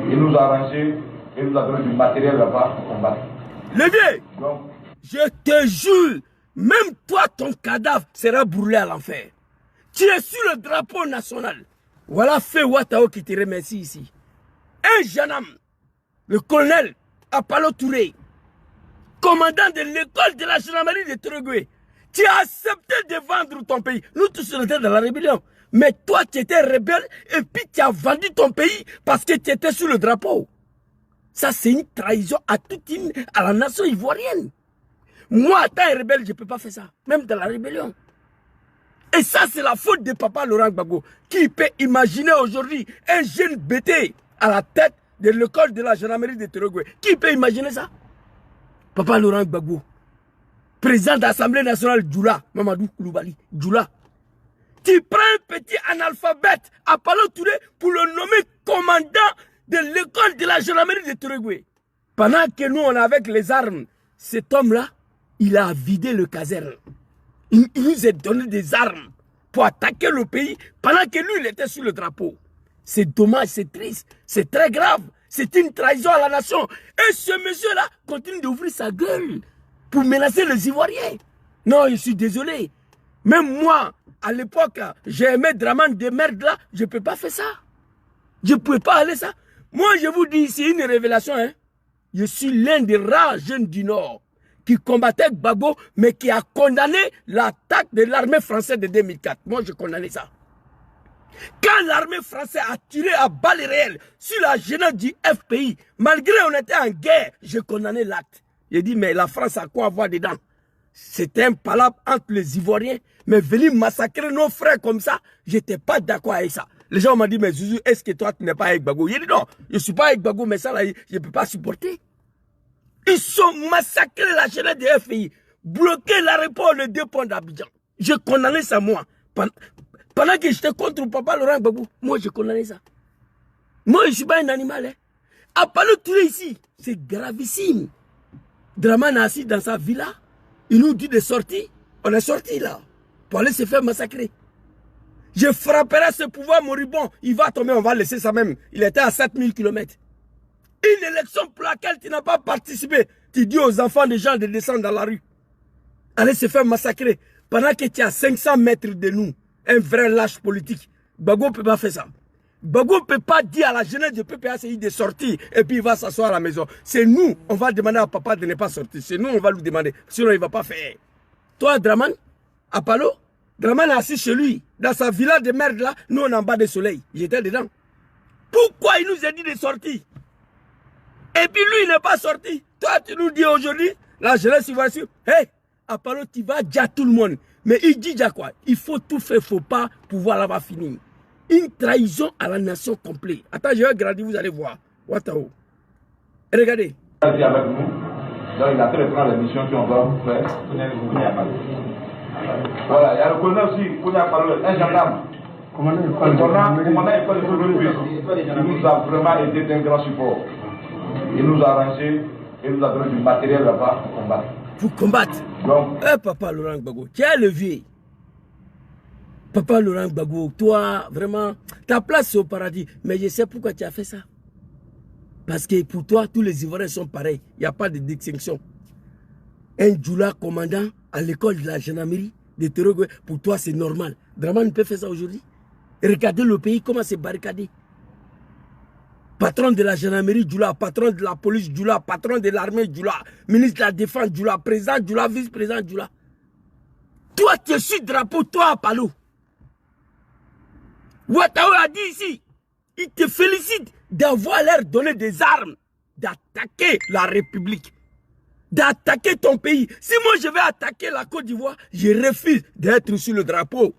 Il nous a arrangé, il nous a donné du matériel là-bas pour combattre. Le vieux, je te jure, même toi, ton cadavre sera brûlé à l'enfer. Tu es sur le drapeau national. Voilà Fé Ouattara qui te remercie ici. Un jeune homme, le colonel Apollo Touré, commandant de l'école de la gendarmerie de Torogwe, tu as accepté de vendre ton pays. Nous tous on était dans la rébellion. Mais toi, tu étais rebelle et puis tu as vendu ton pays parce que tu étais sur le drapeau. Ça, c'est une trahison à la nation ivoirienne. Moi, en tant que rebelle, je ne peux pas faire ça. Même dans la rébellion. Et ça, c'est la faute de papa Laurent Gbagbo. Qui peut imaginer aujourd'hui un jeune bêté à la tête de l'école de la gendarmerie de Torogwe? Qui peut imaginer ça? Papa Laurent Gbagbo. Président de l'Assemblée nationale, Djoula, Mamadou Koulibaly, Djoula. Tu prends un petit analphabète, Apollo Touré, pour le nommer commandant de l'école de la gendarmerie de Torogwe. Pendant que nous, on est avec les armes, cet homme-là, il a vidé le caserne. Il nous a donné des armes pour attaquer le pays pendant que lui, il était sur le drapeau. C'est dommage, c'est triste, c'est très grave. C'est une trahison à la nation. Et ce monsieur-là continue d'ouvrir sa gueule pour menacer les Ivoiriens. Non, je suis désolé. Même moi, à l'époque, j'ai aimé Draman de merde là, je ne peux pas faire ça. Je ne pouvais pas aller ça. Moi, je vous dis, c'est une révélation. Hein. Je suis l'un des rares jeunes du Nord qui combattait Gbagbo, mais qui a condamné l'attaque de l'armée française de 2004. Moi, je condamnais ça. Quand l'armée française a tiré à balles réelles sur la jeunesse du FPI, malgré qu'on était en guerre, je condamnais l'acte. J'ai dit, mais la France a quoi avoir dedans? C'était un palabre entre les Ivoiriens, mais venir massacrer nos frères comme ça, je n'étais pas d'accord avec ça. Les gens m'ont dit, mais Zouzou, est-ce que toi, tu n'es pas avec Gbagbo? J'ai dit, non, je ne suis pas avec Gbagbo, mais ça, là, je ne peux pas supporter. Ils ont massacré la jeunesse du FPI, bloqué l'aéroport, le 2 ponts d'Abidjan. Je condamnais ça, moi. Pendant que j'étais contre papa Laurent Gbagbo, moi, je condamnais ça. Moi, je ne suis pas un animal. Hein. Apollo Touré ici, c'est gravissime. Draman est assis dans sa villa. Il nous dit de sortir. On est sorti là. Pour aller se faire massacrer. Je frapperai ce pouvoir moribond. Il va tomber, on va laisser ça même. Il était à 7000 km. Une élection pour laquelle tu n'as pas participé. Tu dis aux enfants des gens de descendre dans la rue. Aller se faire massacrer. Pendant que tu es à 500 mètres de nous. Un vrai lâche politique. Gbagbo ne peut pas faire ça. Gbagbo ne peut pas dire à la jeunesse du PPACI de sortir et puis il va s'asseoir à la maison. C'est nous, on va demander à papa de ne pas sortir. C'est nous, on va lui demander. Sinon, il ne va pas faire. Toi, Draman, Apollo, Draman est assis chez lui, dans sa villa de merde là, nous on est en bas du soleil. J'étais dedans. Pourquoi il nous a dit de sortir? Et puis lui, il n'est pas sorti. Toi, tu nous dis aujourd'hui, la jeunesse, il va sur. Hé, Apollo, tu vas dire à tout le monde. Mais il dit déjà quoi? Il faut tout faire, il ne faut pas pouvoir là-bas finir. Une trahison à la nation complète. Attends, je vais grandir, vous allez voir. Ouattao. Regardez. Avec nous. Donc il a fait de prendre les missions qu'on va faire. Voilà, il y a le colonel aussi, qu'on a parlé, un gendarme. Le commandant est pas de il nous a vraiment aidé d'un grand support. Il nous a arrangé, il nous a donné du matériel là-bas pour combattre. Pour combattre. Donc, Papa Laurent Gbagbo, tu as levé. Papa Laurent Gbagbo, toi, vraiment, ta place c'est au paradis. Mais je sais pourquoi tu as fait ça. Parce que pour toi, tous les Ivoiriens sont pareils. Il n'y a pas de distinction. Un Djoula commandant à l'école de la gendarmerie de Terogwe, pour toi c'est normal. Dramane peut faire ça aujourd'hui. Regardez le pays, comment c'est barricadé. Patron de la gendarmerie Djoula, patron de la police Djoula, patron de l'armée Djoula, ministre de la défense Djoula, président Djoula, vice-président Djoula. Toi, tu es sur drapeau, toi à Palo. Ouattao a dit ici, il te félicite d'avoir l'air donné des armes, d'attaquer la République, d'attaquer ton pays. Si moi je vais attaquer la Côte d'Ivoire, je refuse d'être sur le drapeau.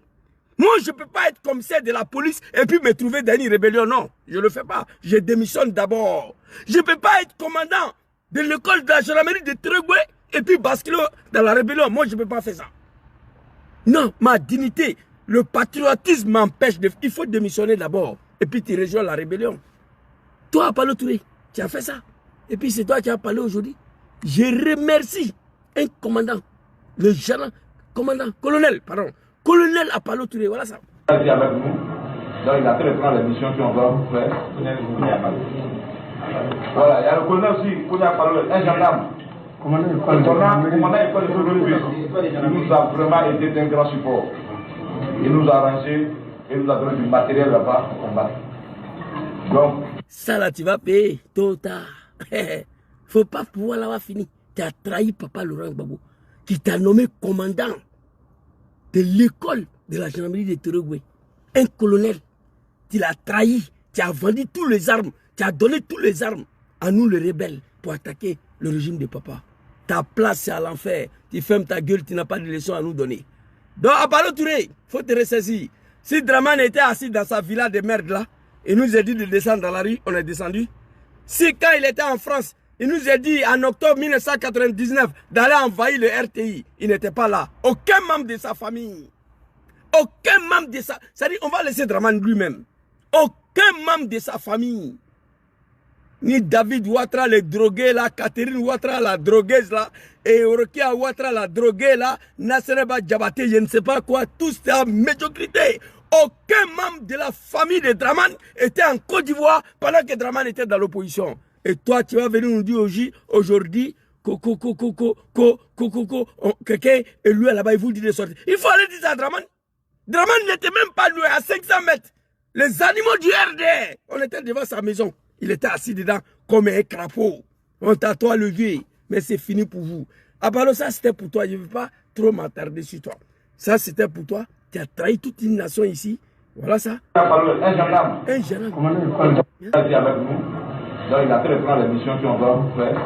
Moi, je ne peux pas être commissaire de la police et puis me trouver dans une rébellion. Non, je ne le fais pas. Je démissionne d'abord. Je ne peux pas être commandant de l'école de la gendarmerie de Terogwe et puis basculer dans la rébellion. Moi, je ne peux pas faire ça. Non, ma dignité, le patriotisme m'empêche de... Il faut démissionner d'abord et puis tu rejoins la rébellion. Toi, Apollo Touré, tu as fait ça. Et puis c'est toi qui as parlé aujourd'hui. Je remercie un commandant, le général, colonel, colonel Apollo Touré, voilà ça. Il est avec nous, donc il a fait de prendre les missions qu'on va faire. Voilà, il y a le colonel aussi, qu'on a parlé, un gendarme. Le commandant est pas de il nous a vraiment aidé d'un grand support. Il nous a arrangé, il nous a donné du matériel là-bas pour combattre. Donc, ça là, tu vas payer tôt ou tard. Faut pas pouvoir l'avoir fini. Tu as trahi Papa Laurent Gbagbo, qui t'a nommé commandant de l'école de la gendarmerie de Terogwe. Un colonel, tu l'as trahi, tu as vendu toutes les armes, tu as donné toutes les armes à nous les rebelles pour attaquer le régime de Papa. Ta place c'est à l'enfer, tu fermes ta gueule, tu n'as pas de leçons à nous donner. Donc Apollo Touré, il faut te ressaisir. Si Dramane était assis dans sa villa de merde là, il nous a dit de descendre dans la rue, on est descendu. Si quand il était en France, il nous a dit en octobre 1999 d'aller envahir le RTI. Il n'était pas là. Aucun membre de sa famille. Aucun membre de sa... C'est-à-dire, on va laisser Dramane lui-même. Aucun membre de sa famille. Ni David Ouattara, le drogué là, Catherine Ouattara, la drogueuse là, et Orokia Ouattara, la droguée là, Nassereba Diabaté, je ne sais pas quoi, tout ça, médiocrité. Aucun membre de la famille de Dramane était en Côte d'Ivoire pendant que Dramane était dans l'opposition. Et toi, tu vas venir nous dire aujourd'hui, quelqu'un est lui là-bas, il vous dit de sortir. Il faut aller dire ça à Dramane. Dramane n'était même pas loué à 500 mètres. Les animaux du RDR, on était devant sa maison. Il était assis dedans comme un crapaud. On t'a toi levé, mais c'est fini pour vous. Alors ça, c'était pour toi. Je ne veux pas trop m'attarder sur toi. Ça, c'était pour toi. Tu as trahi toute une nation ici. Voilà ça. Un gendarme. Un gendarme. Il est avec nous. Donc il a fait de prendre les missions qu'on va faire.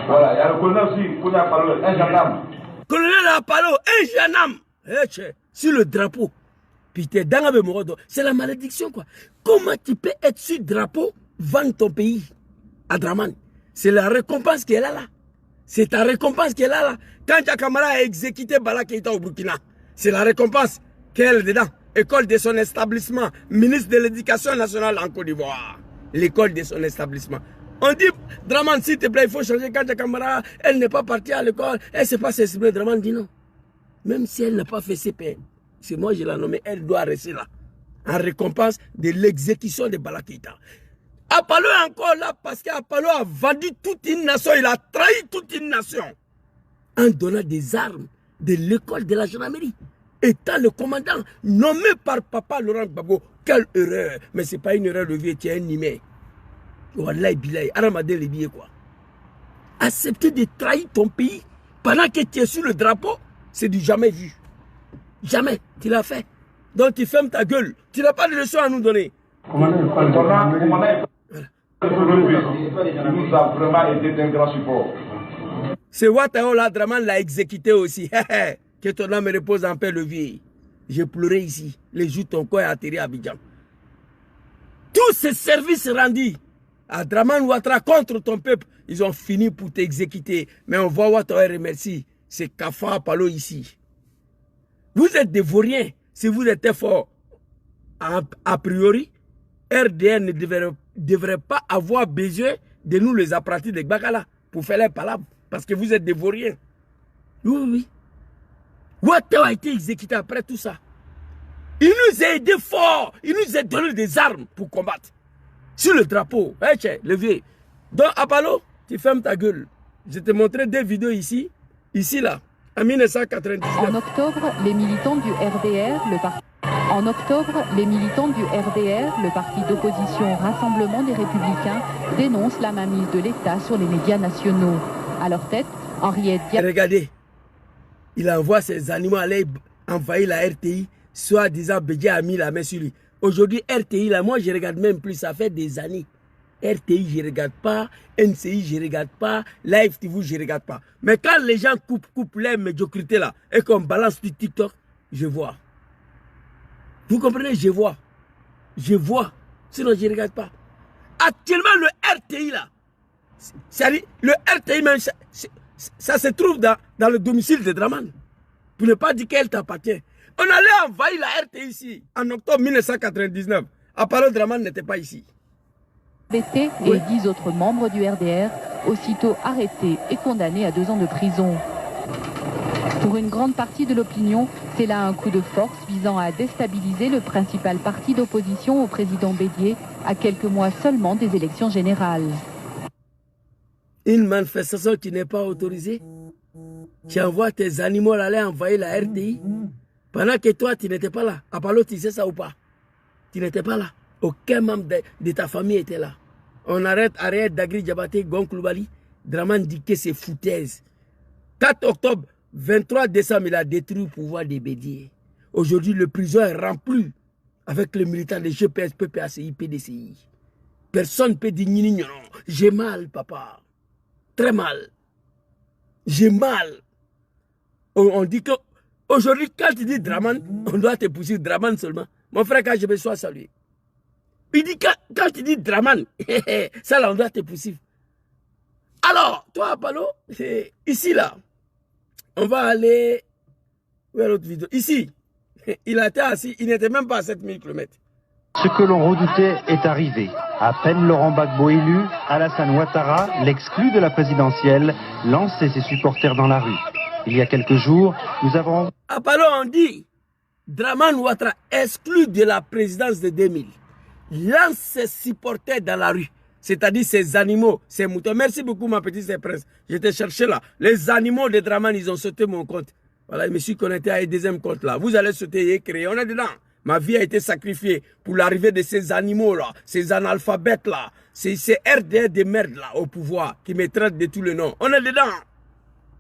Voilà, il y a le colonel aussi, qu'on a parlé, un gendarme. Colonel Apollo, un gendarme. Sur le drapeau. Putain, c'est la malédiction quoi. Comment tu peux être sur le drapeau, vendre ton pays à Dramane? C'est la récompense qu'elle a là. C'est ta récompense qu'elle a là. Quand Djakamara a exécuté Bala Keïta au Burkina, c'est la récompense qu'elle a dedans. École de son établissement, ministre de l'éducation nationale en Côte d'Ivoire. L'école de son établissement. On dit, Dramane, s'il te plaît, il faut changer. Quand Djakamara, elle n'est pas partie à l'école, elle ne s'est pas s'exprimer. Dramane dit non. Même si elle n'a pas fait CPN, c'est moi je l'ai nommée, elle doit rester là. En récompense de l'exécution de Bala Keïta. Apollo est encore là parce qu'Apollo a vendu toute une nation, il a trahi toute une nation. En donnant des armes de l'école de la gendarmerie. Étant le commandant nommé par Papa Laurent Gbagbo. Quelle erreur. Mais ce n'est pas une erreur de vie, tu es un nimé. Wallahi billahi, Aramade les billets quoi. Accepter de trahir ton pays pendant que tu es sur le drapeau, c'est du jamais vu. Jamais, tu l'as fait. Donc tu fermes ta gueule. Tu n'as pas de leçon à nous donner. Il nous a vraiment aidé d'un grand support. C'est Ouattao là, Dramane l'a exécuté aussi. Que ton âme repose en paix, le vieux. j'ai pleuré ici. Les jours ton corps est atterri à Abidjan. Tous ces services rendus à Draman Ouattara contre ton peuple, ils ont fini pour t'exécuter. Mais on voit Ouattara remercie. C'est Kafa Palo ici. Vous êtes des vauriens. Si vous étiez fort, a priori, RDR ne devrait pas avoir besoin de nous les apprentis de Gbagala pour faire les palabres. Parce que vous êtes des vauriens. Oui, oui. Ouattara a été exécuté après tout ça. Il nous a aidés fort. Il nous a donné des armes pour combattre. Sur le drapeau. Le vieux. Donc, Apalo, tu fermes ta gueule. Je te montrerai des vidéos ici. Ici, là. En 1999. En octobre, les militants du RDR, le parti d'opposition Rassemblement des Républicains, dénoncent la mainmise de l'État sur les médias nationaux. À leur tête, Henriette Dia. Regardez, il envoie ses animaux aller envahir la RTI, soi-disant Bédia a mis la main sur lui. Aujourd'hui, RTI, là, moi, je ne regarde même plus, ça fait des années. RTI, je ne regarde pas. NCI, je ne regarde pas. Live TV, je ne regarde pas. Mais quand les gens coupent les médiocrités là et qu'on balance du TikTok, je vois. Vous comprenez? Je vois. Je vois. Sinon, je ne regarde pas. Actuellement, le RTI là, c'est-à-dire, le RTI même, ça se trouve dans le domicile de Draman. Pour ne pas dire qu'elle t'appartient. On allait envahir la RTI ici, en octobre 1999. Apollo Draman n'était pas ici. BT et 10 autres membres du RDR, aussitôt arrêtés et condamnés à 2 ans de prison. Pour une grande partie de l'opinion, c'est là un coup de force visant à déstabiliser le principal parti d'opposition au président Bédié à quelques mois seulement des élections générales. Une manifestation qui n'est pas autorisée, tu envoies tes animaux aller envahir la RTI pendant que toi tu n'étais pas là. Apollo, tu sais ça ou pas? Tu n'étais pas là. Aucun membre de ta famille était là. On arrête Dagri Diabaté, Gonkloubali. Draman dit que c'est foutaise. 4 octobre, 23 décembre, il a détruit le pouvoir des Bédié. Aujourd'hui, le prison est rempli avec les militants de GPS, PPACI, PDCI. Personne ne peut dire non. J'ai mal, papa. Très mal. J'ai mal. On dit que aujourd'hui, quand tu dis Draman, on doit te poursuivre Draman seulement. Mon frère, quand je me sois salué. Il dit quand tu dis Draman, ça là, on doit te poursuivre. Alors, toi, Apollo, ici là, on va aller vers l'autre vidéo. Ici, il a été assis, il n'était même pas à 7000 km. Ce que l'on redoutait est arrivé. À peine Laurent Gbagbo élu, Alassane Ouattara, l'exclu de la présidentielle, lançait ses supporters dans la rue. Il y a quelques jours, nous avons... Apollo, on dit, Draman Ouattara, exclu de la présidence de 2000, lance ses supporters dans la rue. C'est-à-dire ses animaux, ses moutons. Merci beaucoup, ma petite prince. J'étais cherché là. Les animaux de Draman, ils ont sauté mon compte. Voilà, je me suis connecté à un deuxième compte là. Vous allez sauter et créer. On est dedans. Ma vie a été sacrifiée pour l'arrivée de ces animaux là, ces analphabètes là, ces RDR de merde là au pouvoir qui me traitent de tous les noms. On est dedans.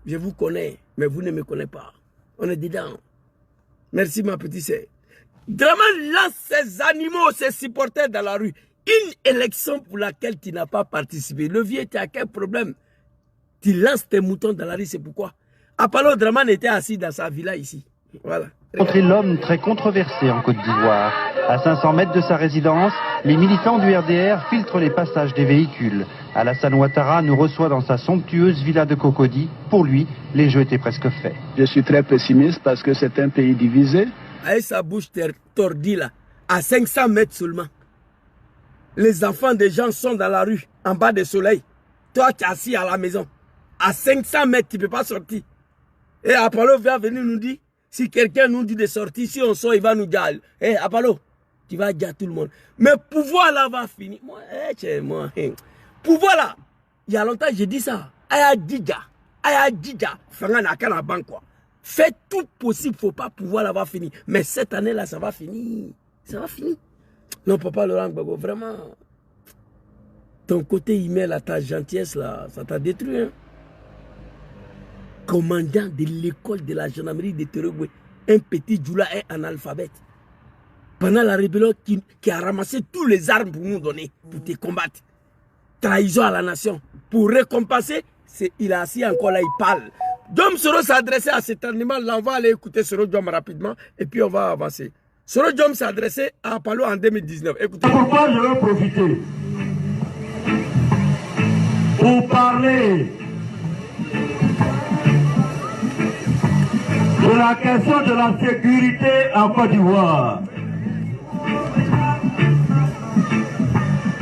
Je vous connais, mais vous ne me connaissez pas. On est dedans. Merci, ma petite sœur. Draman lance ses animaux, ses supporters dans la rue. Une élection pour laquelle tu n'as pas participé. Le vieux, tu as quel problème? Tu lances tes moutons dans la rue, c'est pourquoi. Apollo Draman était assis dans sa villa ici. Voilà. Rencontré l'homme très controversé en Côte d'Ivoire. À 500 mètres de sa résidence, les militants du RDR filtrent les passages des véhicules. Alassane Ouattara nous reçoit dans sa somptueuse villa de Cocody. Pour lui, les jeux étaient presque faits. Je suis très pessimiste parce que c'est un pays divisé. Avec sa bouche tordue là, à 500 mètres seulement. Les enfants des gens sont dans la rue, en bas du soleil. Toi, tu es assis à la maison. À 500 mètres, tu ne peux pas sortir. Et Apollo va venir nous dire, si quelqu'un nous dit de sortir, si on sort, il va nous dire, hé Apollo, tu vas dire à tout le monde. Mais pouvoir là va finir. Pouvoir là, il y a longtemps, j'ai dit ça. Aya Dija, Fangana Kana Bankwa. Faites tout possible, il ne faut pas pouvoir là va finir. Mais cette année-là, ça va finir. Ça va finir. Non, papa Laurent Gbagbo, vraiment, ton côté email, là, ta gentillesse, là, ça t'a détruit. Hein? Commandant de l'école de la gendarmerie de Terogwe, un petit Djoula est analphabète. Pendant la rébellion qui a ramassé tous les armes pour nous donner, pour te combattre. Trahison à la nation. Pour récompenser, il a assis encore là, il parle. Dom Soro s'est adressé à cet animal-là. On va aller écouter Soro Diom rapidement et puis on va avancer. Soro Diom s'est adressé à Apollo en 2019. Écoutez. C'est pourquoi je veux profiter pour parler de la question de la sécurité en Côte d'Ivoire.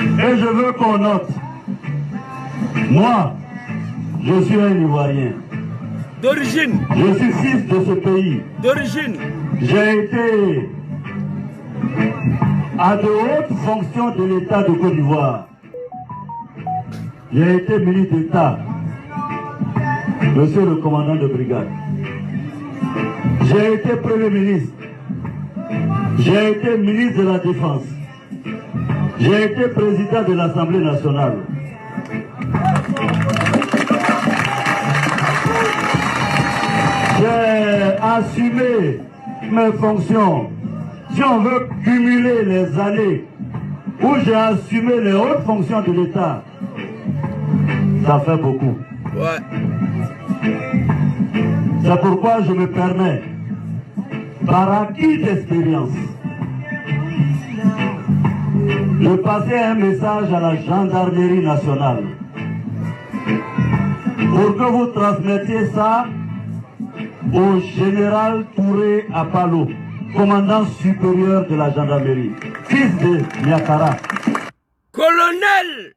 Et je veux qu'on note, moi, je suis un Ivoirien. D'origine. Je suis fils de ce pays. D'origine. J'ai été à de hautes fonctions de l'État de Côte d'Ivoire. J'ai été ministre d'État, monsieur le commandant de brigade. J'ai été Premier ministre. J'ai été ministre de la Défense. J'ai été président de l'Assemblée nationale. J'ai assumé mes fonctions. Si on veut cumuler les années où j'ai assumé les hautes fonctions de l'État, ça fait beaucoup. Ouais. C'est pourquoi je me permets, par acquis d'expérience, de passer un message à la gendarmerie nationale pour que vous transmettiez ça au général Touré Apalo, commandant supérieur de la gendarmerie, fils de Niakara. Colonel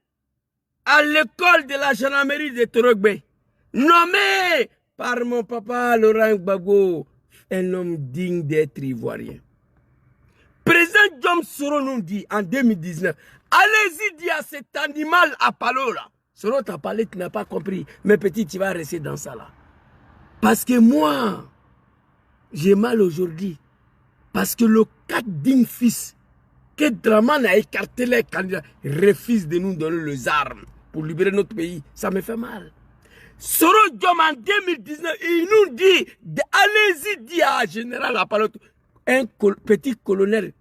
à l'école de la gendarmerie de Torogbe, nommé par mon papa Laurent Gbagbo, un homme digne d'être ivoirien. Président Dom Soro nous dit en 2019, allez-y dire à cet animal à Palo là. Soro t'a parlé, tu n'as pas compris. Mais petit, tu vas rester dans ça là. Parce que moi, j'ai mal aujourd'hui. Parce que le 4 digne fils que Draman a écarté les candidats refuse de nous donner les armes pour libérer notre pays. Ça me fait mal. Soro Diom en 2019, il nous dit, allez-y dire à général Apalo, un petit colonel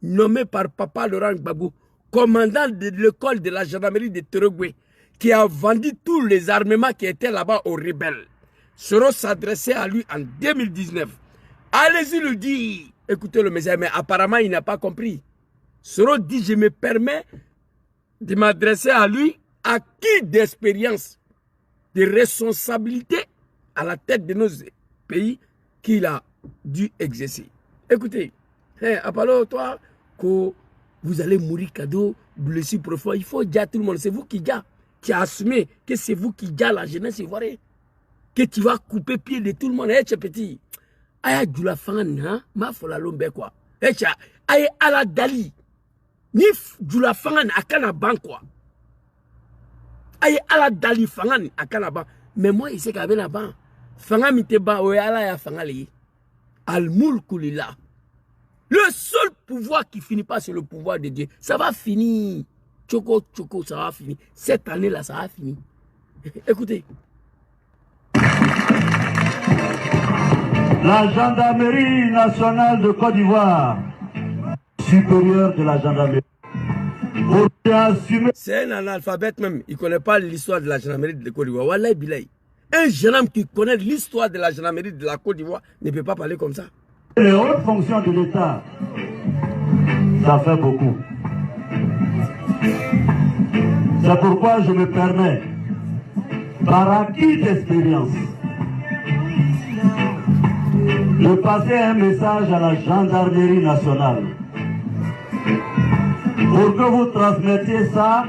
nommé par papa Laurent Gbagbo, commandant de l'école de la gendarmerie de Torogwe, qui a vendu tous les armements qui étaient là-bas aux rebelles. Soro s'adressait à lui en 2019. Allez-y lui dire, écoutez le message, mais apparemment il n'a pas compris. Soro dit, je me permets de m'adresser à lui, à qui d'expérience, de responsabilité à la tête de nos pays qu'il a dû exercer. Écoutez, hey, Apollo, toi, que vous allez mourir cadeau, blessure profond, il faut dire à tout le monde, c'est vous qui a assumé que c'est vous qui a la jeunesse ivoirienne, que tu vas couper pied de tout le monde. Hey, petit, aya du la fan, hein, ma fola lombe quoi. Hey, aya ala dali, ni du la fan à Kanaban quoi. Aye ala dali fangan akalaba mais moi il sait qu'avec la ban fanga miteba o ala ya fangali al mulku lillah. Le seul pouvoir qui finit pas c'est le pouvoir de Dieu. Ça va finir. Choco choco ça va finir. Cette année là ça va finir. Écoutez. La gendarmerie nationale de Côte d'Ivoire, supérieure de la gendarmerie. C'est un analphabète même, il ne connaît pas l'histoire de la gendarmerie de Côte d'Ivoire. Wallahi Bilay. Un jeune homme qui connaît l'histoire de la gendarmerie de la Côte d'Ivoire ne peut pas parler comme ça. Les hautes fonctions de l'État, ça fait beaucoup. C'est pourquoi je me permets, par acquis d'expérience, de passer un message à la gendarmerie nationale pour que vous transmettiez ça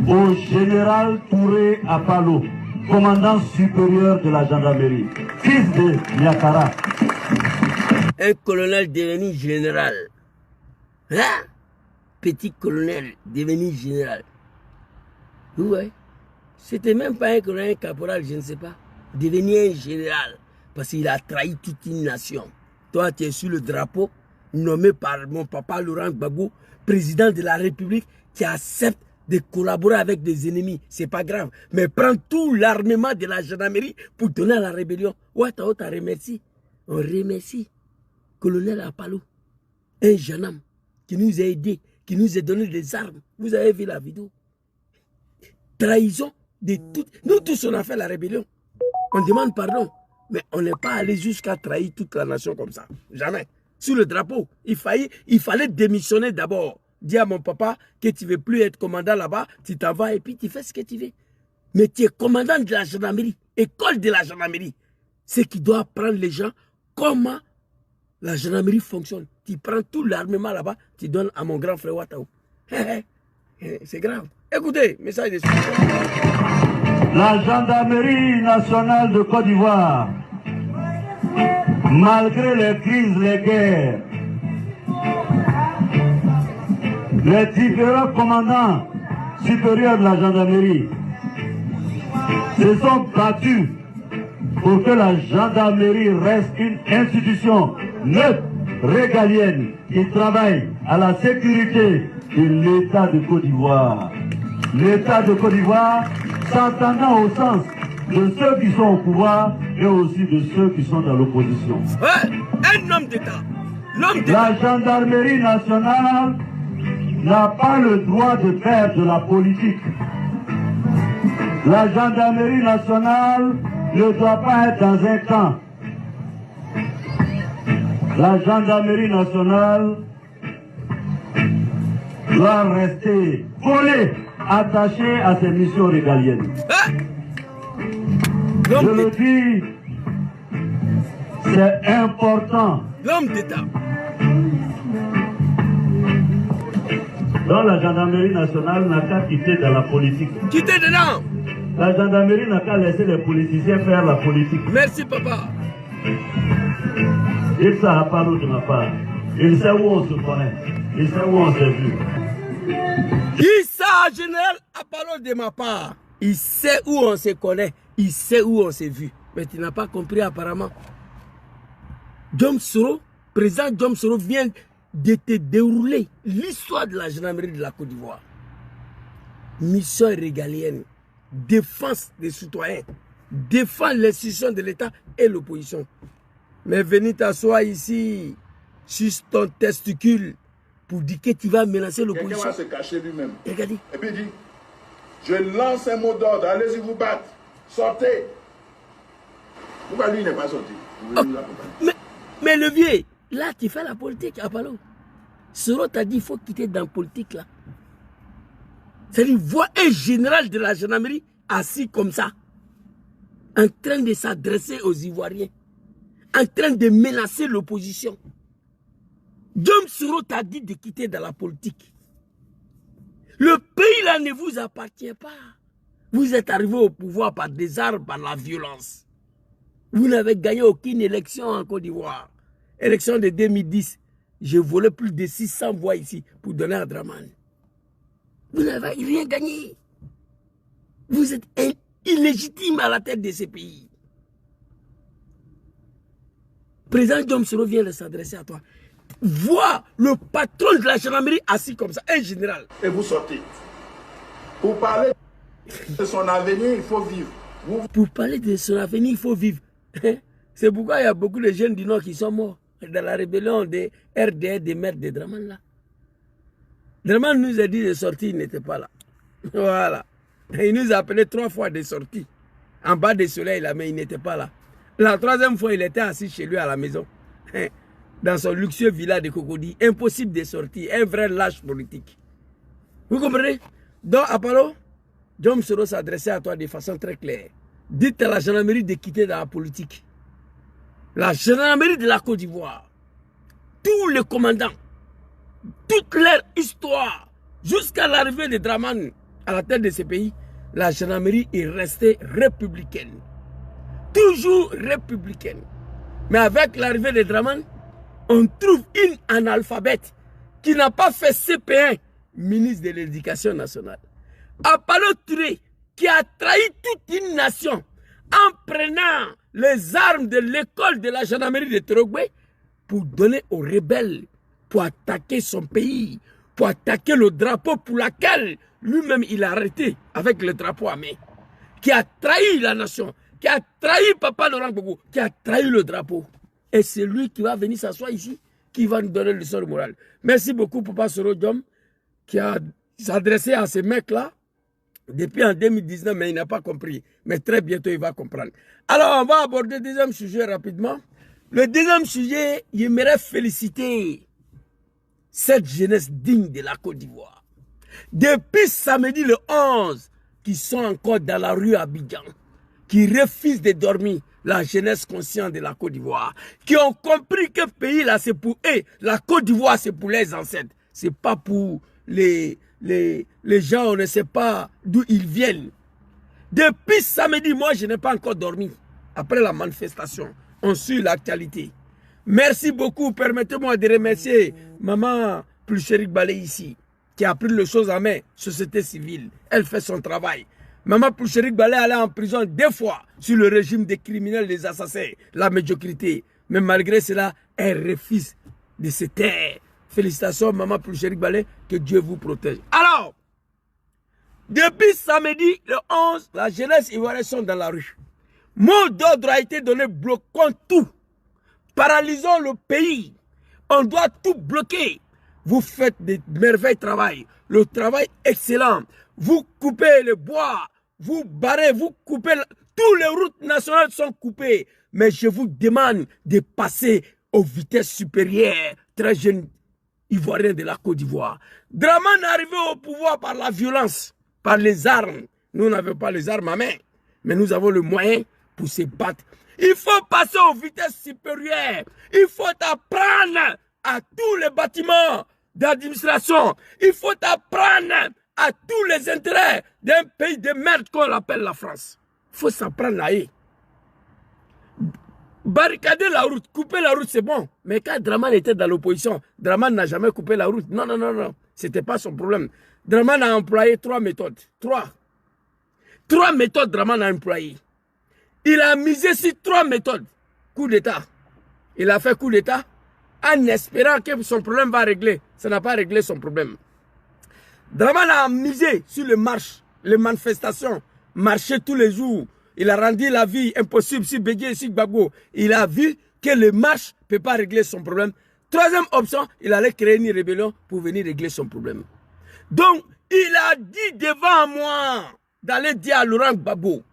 au général Touré Apalo, commandant supérieur de la gendarmerie, fils de Niakara. Un colonel devenu général. Hein? Petit colonel devenu général. Ouais. C'était même pas un colonel caporal, je ne sais pas. Devenu un général. Parce qu'il a trahi toute une nation. Toi, tu es sur le drapeau, nommé par mon papa Laurent Gbagbo, président de la République, qui accepte de collaborer avec des ennemis. C'est pas grave. Mais prends tout l'armement de la gendarmerie pour donner à la rébellion. Ouais, t'as remercié. On remercie colonel Apalo, un jeune homme qui nous a aidés, qui nous a donné des armes. Vous avez vu la vidéo. Trahison de toutes. Nous tous, on a fait la rébellion. On demande pardon. Mais on n'est pas allé jusqu'à trahir toute la nation comme ça. Jamais. Sur le drapeau, il fallait démissionner d'abord. Dire à mon papa que tu ne veux plus être commandant là-bas, tu t'en vas et puis tu fais ce que tu veux. Mais tu es commandant de la gendarmerie, école de la gendarmerie. C'est qui doit apprendre les gens comment la gendarmerie fonctionne. Tu prends tout l'armement là-bas, tu donnes à mon grand frère Ouattao. C'est grave. Écoutez, message de soutien. La gendarmerie nationale de Côte d'Ivoire, malgré les crises, les guerres, les différents commandants supérieurs de la gendarmerie se sont battus pour que la gendarmerie reste une institution neutre, régalienne, qui travaille à la sécurité de l'État de Côte d'Ivoire. L'État de Côte d'Ivoire s'entendant au sens de ceux qui sont au pouvoir et aussi de ceux qui sont dans l'opposition. Ouais, un homme d'État. La gendarmerie nationale n'a pas le droit de faire de la politique. La gendarmerie nationale ne doit pas être dans un camp. La gendarmerie nationale doit rester collée, attachée à ses missions régaliennes. Je le dis, c'est important. L'homme d'État. Donc la gendarmerie nationale n'a qu'à quitter dans la politique. Quitter dedans. La gendarmerie n'a qu'à laisser les politiciens faire la politique. Merci papa. Il ça pas de ma part. Il sait où on se connaît. Il sait où on s'est vu. Il ça, général Apollo de ma part. Il sait où on se connaît. Il sait où on s'est vu. Mais tu n'as pas compris apparemment. Djom Soro, président Djom Soro vient de te dérouler l'histoire de la gendarmerie de la Côte d'Ivoire. Mission régalienne, défense des citoyens, défendre l'institution de l'État et l'opposition. Mais venir t'asseoir ici, sur ton testicule, pour dire que tu vas menacer l'opposition. Quelqu'un va se cacher lui-même. Et puis il dit, je lance un mot d'ordre, allez-y vous battre, sortez. Pourquoi lui il n'est pas sorti? Mais le vieux, là tu fais la politique, Apollo. Soro t'a dit qu'il faut quitter dans la politique là. C'est-à-dire, voir un général de la gendarmerie assis comme ça, en train de s'adresser aux Ivoiriens, en train de menacer l'opposition. Djom Soro t'a dit de quitter dans la politique. Le pays là ne vous appartient pas. Vous êtes arrivé au pouvoir par des armes, par la violence. Vous n'avez gagné aucune élection en Côte d'Ivoire. Élection de 2010, j'ai volé plus de 600 voix ici pour donner à Draman. Vous n'avez rien gagné. Vous êtes illégitime à la tête de ce pays. Président Djom Soro vient de s'adresser à toi. Vois le patron de la gendarmerie assis comme ça, un général. Et vous sortez. Pour parler de son avenir, il faut vivre. Pour parler de son avenir, il faut vivre. C'est pourquoi il y a beaucoup de jeunes du Nord qui sont morts dans la rébellion des RDR des maîtres de Draman là. Draman nous a dit de sortir, il n'était pas là. Voilà. Il nous a appelé 3 fois de sortie. En bas du soleil là, mais il n'était pas là. La 3e fois, il était assis chez lui à la maison. Dans son luxueux villa de Cocody. Impossible de sortir. Un vrai lâche politique. Vous comprenez? Donc, Apollo, Djom Soro s'adressait à toi de façon très claire. Dites à la gendarmerie de quitter dans la politique. La gendarmerie de la Côte d'Ivoire, tous les commandants, toute leur histoire, jusqu'à l'arrivée de Draman à la tête de ce pays, la gendarmerie est restée républicaine. Toujours républicaine. Mais avec l'arrivée de Draman, on trouve une analphabète qui n'a pas fait CP1, ministre de l'Éducation nationale. Apollo Touré, qui a trahi toute une nation en prenant les armes de l'école de la gendarmerie de Torogwe pour donner aux rebelles, pour attaquer son pays, pour attaquer le drapeau pour lequel lui-même il a arrêté avec le drapeau à main, qui a trahi la nation, qui a trahi Papa Laurent Gbagbo, qui a trahi le drapeau. Et c'est lui qui va venir s'asseoir ici, qui va nous donner le leçon de morale. Merci beaucoup, Papa Soro Djom, qui a s'adressé à ces mecs-là. Depuis en 2019, mais il n'a pas compris. Mais très bientôt, il va comprendre. Alors, on va aborder le deuxième sujet rapidement. Le deuxième sujet, j'aimerais féliciter cette jeunesse digne de la Côte d'Ivoire. Depuis samedi le 11, qui sont encore dans la rue à Abidjan, qui refusent de dormir, la jeunesse consciente de la Côte d'Ivoire, qui ont compris que ce pays là c'est pour eux, la Côte d'Ivoire c'est pour les ancêtres, c'est pas pour les gens, on ne sait pas d'où ils viennent. Depuis samedi, moi je n'ai pas encore dormi. Après la manifestation, on suit l'actualité. Merci beaucoup, permettez-moi de remercier maman Pulcherik Balé ici, qui a pris les choses en main, société civile, elle fait son travail. Maman Pulcherik Balé allait en prison 2 fois sur le régime des criminels, des assassins, la médiocrité. Mais malgré cela, elle refuse de se taire. Félicitations, Maman Pulcherik Balé, que Dieu vous protège. Alors, depuis samedi, le 11, la jeunesse ivoirienne sont dans la rue. Mot d'ordre a été donné, bloquons tout. Paralysons le pays. On doit tout bloquer. Vous faites des merveilleux travail. Le travail excellent. Vous coupez le bois, vous barrez, vous coupez. Toutes les routes nationales sont coupées. Mais je vous demande de passer aux vitesses supérieures. Très jeune Ivoirien de la Côte d'Ivoire. Dramane est arrivé au pouvoir par la violence, par les armes. Nous n'avons pas les armes à main, mais nous avons le moyen pour se battre. Il faut passer aux vitesses supérieures. Il faut apprendre à tous les bâtiments d'administration. Il faut apprendre à tous les intérêts d'un pays de merde qu'on appelle la France. Il faut s'apprendre à eux. Barricader la route, couper la route, c'est bon. Mais quand Dramane était dans l'opposition, Dramane n'a jamais coupé la route. Non, non, non, non. Ce n'était pas son problème. Dramane a employé 3 méthodes. 3 méthodes Dramane a employées. Il a misé sur 3 méthodes. Coup d'État. Il a fait coup d'État en espérant que son problème va régler. Ça n'a pas réglé son problème. Dramane a misé sur les marches, les manifestations, marcher tous les jours. Il a rendu la vie impossible sur Bégué et sur Gbagbo. Il a vu que les marches ne peuvent pas régler son problème. 3e option, il allait créer une rébellion pour venir régler son problème. Donc, il a dit devant moi d'aller dire à Laurent Gbagbo,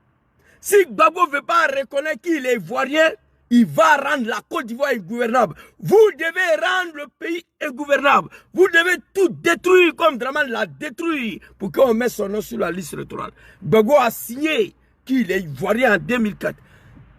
si Gbagbo ne veut pas reconnaître qu'il est ivoirien, il va rendre la Côte d'Ivoire ingouvernable. Vous devez rendre le pays ingouvernable. Vous devez tout détruire comme Dramane l'a détruit pour qu'on mette son nom sur la liste électorale. Gbagbo a signé qu'il est ivoirien en 2004.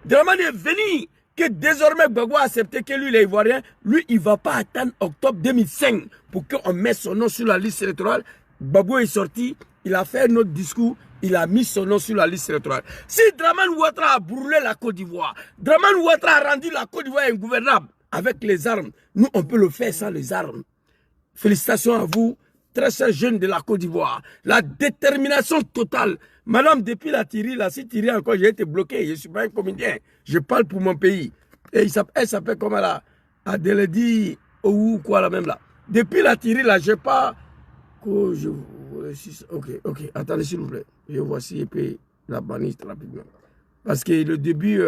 Dramane est venu que désormais Gbagbo a accepté que lui il est ivoirien. Lui, il ne va pas attendre octobre 2005 pour qu'on mette son nom sur la liste électorale. Gbagbo est sorti, il a fait un autre discours. Il a mis son nom sur la liste électorale. Si Dramane Ouattara a brûlé la Côte d'Ivoire, Dramane Ouattara a rendu la Côte d'Ivoire ingouvernable avec les armes, nous on peut le faire sans les armes. Félicitations à vous, très chers jeunes de la Côte d'Ivoire. La détermination totale. Madame, depuis la Thierry, là, si Thierry encore, j'ai été bloqué, je ne suis pas un comédien. Je parle pour mon pays. Et elle s'appelle comment là? Adéladi ou quoi là même là. Depuis la Thierry, là, je n'ai pas... Ok, attendez s'il vous plaît. Je vois si je peux la bannir rapidement. Parce que le début,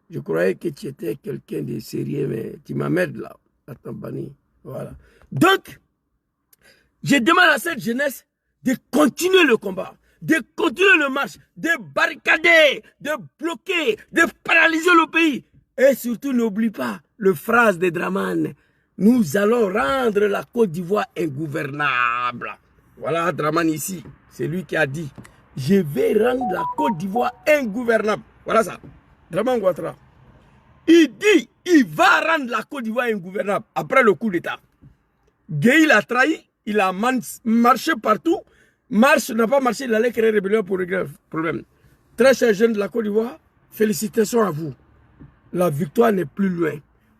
je croyais que tu étais quelqu'un de sérieux, mais tu m'amènes là. Attends, banni. Voilà. Donc, je demande à cette jeunesse de continuer le combat, de continuer le marche, de barricader, de bloquer, de paralyser le pays. Et surtout, n'oublie pas le phrase de Dramane. Nous allons rendre la Côte d'Ivoire ingouvernable. Voilà Dramane ici. C'est lui qui a dit, je vais rendre la Côte d'Ivoire ingouvernable. Voilà ça. Dramane Ouattara. Il dit, il va rendre la Côte d'Ivoire ingouvernable après le coup d'État. Gueye l'a trahi, il a marché partout. Marche n'a pas marché, il allait créer rébellion pour régler le problème. Très chers jeunes de la Côte d'Ivoire, félicitations à vous. La victoire n'est plus loin.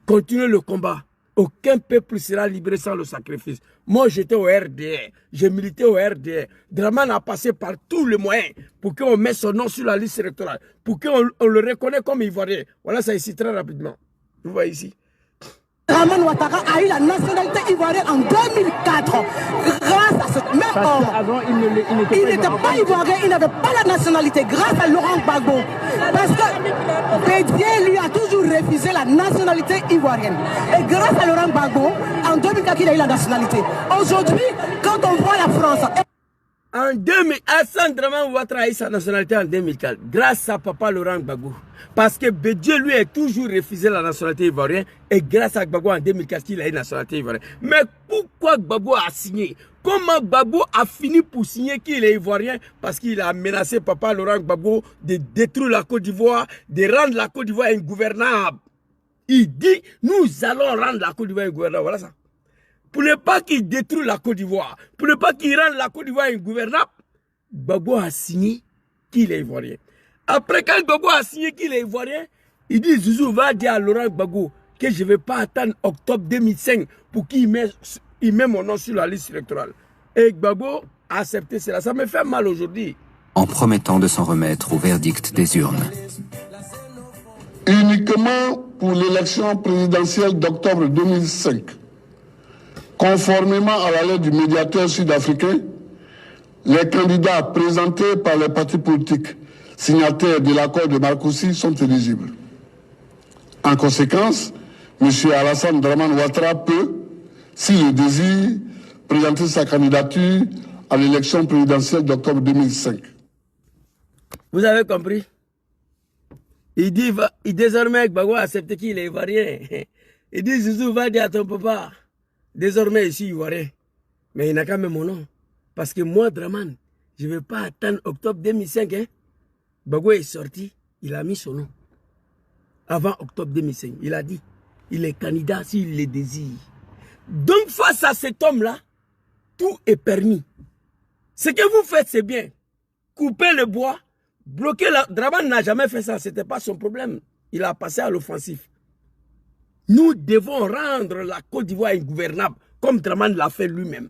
Continuez le combat. Aucun peuple sera libéré sans le sacrifice. Moi, j'étais au RDR. J'ai milité au RDR. Dramane a passé par tous les moyens pour qu'on mette son nom sur la liste électorale, pour qu'on le reconnaisse comme ivoirien. Voilà ça ici, très rapidement. Vous voyez ici. Dramane Ouattara a eu la nationalité ivoirienne en 2004. Grâce à ce même homme. Avant, il n'était pas ivoirien, il n'avait pas la nationalité. Grâce à Laurent Gbagbo. Parce que Bédier lui a toujours refusé la nationalité ivoirienne. Et grâce à Laurent Gbagbo, en 2004, il a eu la nationalité. Aujourd'hui, quand on voit la France... En 2000, Alassane Dramane Ouattara a eu sa nationalité en 2004 grâce à Papa Laurent Gbagbo. Parce que Bédié lui a toujours refusé la nationalité ivoirienne et grâce à Gbagbo en 2004 il a eu la nationalité ivoirienne. Mais pourquoi Gbagbo a signé? Comment Gbagbo a fini pour signer qu'il est ivoirien? Parce qu'il a menacé Papa Laurent Gbagbo de détruire la Côte d'Ivoire, de rendre la Côte d'Ivoire ingouvernable. Il dit, nous allons rendre la Côte d'Ivoire ingouvernable. Voilà ça. Pour ne pas qu'il détruise la Côte d'Ivoire, pour ne pas qu'il rende la Côte d'Ivoire ingouvernable, Gbagbo a signé qu'il est ivoirien. Après, quand Gbagbo a signé qu'il est ivoirien, il dit, Zouzou va dire à Laurent Gbagbo que je ne vais pas attendre octobre 2005 pour qu'il mette mon nom sur la liste électorale. Et Gbagbo a accepté cela. Ça me fait mal aujourd'hui. En promettant de s'en remettre au verdict des urnes. Uniquement pour l'élection présidentielle d'octobre 2005, conformément à la lettre du médiateur sud-africain, les candidats présentés par les partis politiques signataires de l'accord de Marcoussis sont éligibles. En conséquence, M. Alassane Dramane Ouattara peut, s'il le désire, présenter sa candidature à l'élection présidentielle d'octobre 2005. Vous avez compris? Il dit, désormais, Gbagbo a accepté qu'il est ivoirien. Il dit, Zouzou, va dire à ton papa, désormais, je suis ivoirien. Mais il n'a qu'à même mon nom. Parce que moi, Dramane, je ne vais pas attendre octobre 2005. Hein. Gbagbo est sorti, il a mis son nom. Avant octobre 2005, il a dit, il est candidat s'il le désire. Donc, face à cet homme-là, tout est permis. Ce que vous faites, c'est bien. Couper le bois, bloquer la... Dramane n'a jamais fait ça, ce n'était pas son problème. Il a passé à l'offensif. Nous devons rendre la Côte d'Ivoire ingouvernable, comme Dramane l'a fait lui-même.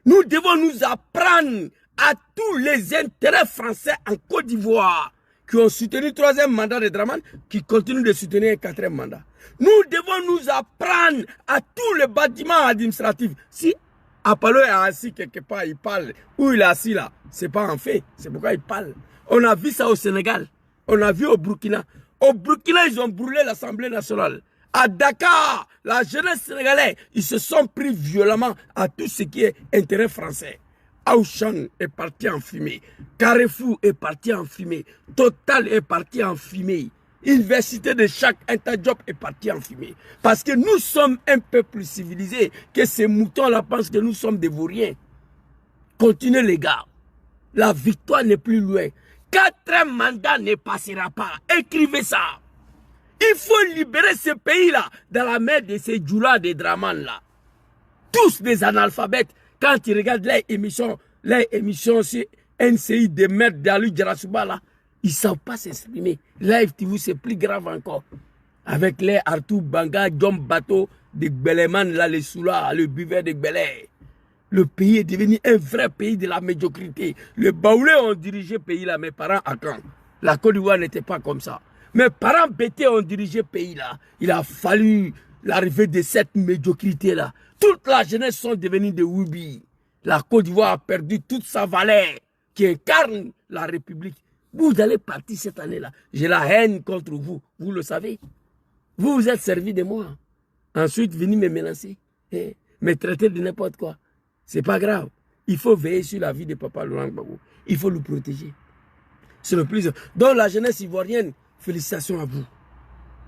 Nous devons nous apprendre à tous les intérêts français en Côte d'Ivoire qui ont soutenu le 3e mandat de Dramane, qui continuent de soutenir un 4e mandat. Nous devons nous apprendre à tous les bâtiments administratifs. Si Apollo est assis quelque part, il parle, où il est assis là, ce n'est pas un fait, c'est pourquoi il parle. On a vu ça au Sénégal, on a vu au Burkina. Au Burkina, ils ont brûlé l'Assemblée nationale. À Dakar, la jeunesse sénégalaise, ils se sont pris violemment à tout ce qui est intérêt français. Auchan est parti en fumée. Carrefour est parti en fumée. Total est parti en fumée. Université de chaque interjob est parti en fumée. Parce que nous sommes un peu plus civilisés que ces moutons-là pensent que nous sommes des vauriens. Continuez les gars. La victoire n'est plus loin. 4e mandat ne passera pas. Écrivez ça. Il faut libérer ce pays-là dans la main de ces djoulas de Dramane-là. Tous des analphabètes. Quand ils regardent les émissions sur NCI de merde d'Alou Djarasouba, là, ils ne savent pas s'exprimer. Live TV, c'est plus grave encore. Avec les Artou Banga, Djom Bato, de Gbeleman, là, les Soula, le buveur de Gbele. Le pays est devenu un vrai pays de la médiocrité. Les Baoulés ont dirigé le pays là, mes parents à quand? La Côte d'Ivoire n'était pas comme ça. Mes parents bêtés ont dirigé le pays là. Il a fallu l'arrivée de cette médiocrité là. Toute la jeunesse sont devenus des Woubi. La Côte d'Ivoire a perdu toute sa valeur qui incarne la République. Vous allez partir cette année-là. J'ai la haine contre vous. Vous le savez. Vous vous êtes servi de moi. Ensuite, venez me menacer. Me traiter de n'importe quoi. C'est pas grave. Il faut veiller sur la vie de Papa Laurent Gbagbo. Il faut le protéger. C'est le plus. Donc la jeunesse ivoirienne, félicitations à vous.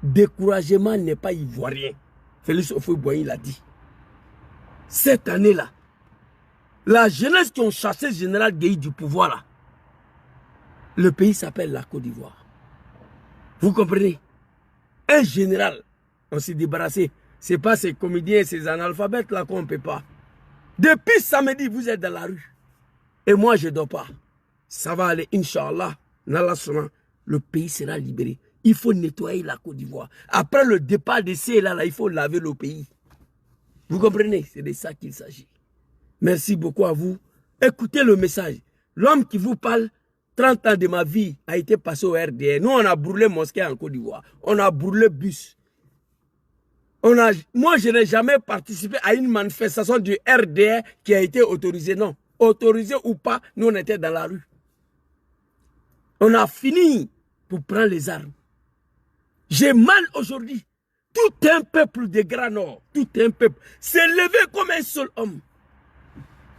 Découragement n'est pas ivoirien. Félix Houphouët-Boigny l'a dit. Cette année-là, la jeunesse qui ont chassé le général Guèye du pouvoir là, le pays s'appelle la Côte d'Ivoire. Vous comprenez? Un général, on s'est débarrassé. Ce n'est pas ces comédiens, ces analphabètes là qu'on ne peut pas. Depuis samedi, vous êtes dans la rue. Et moi, je ne dors pas. Ça va aller, Inch'Allah. Le pays sera libéré. Il faut nettoyer la Côte d'Ivoire. Après le départ de ces là, il faut laver le pays. Vous comprenez? C'est de ça qu'il s'agit. Merci beaucoup à vous. Écoutez le message. L'homme qui vous parle, 30 ans de ma vie, a été passé au RDR. Nous, on a brûlé mosquée en Côte d'Ivoire. On a brûlé bus. Moi, je n'ai jamais participé à une manifestation du RDR qui a été autorisée. Non. Autorisée ou pas, nous, on était dans la rue. On a fini pour prendre les armes. J'ai mal aujourd'hui. Tout un peuple de Grand Nord, tout un peuple s'est levé comme un seul homme.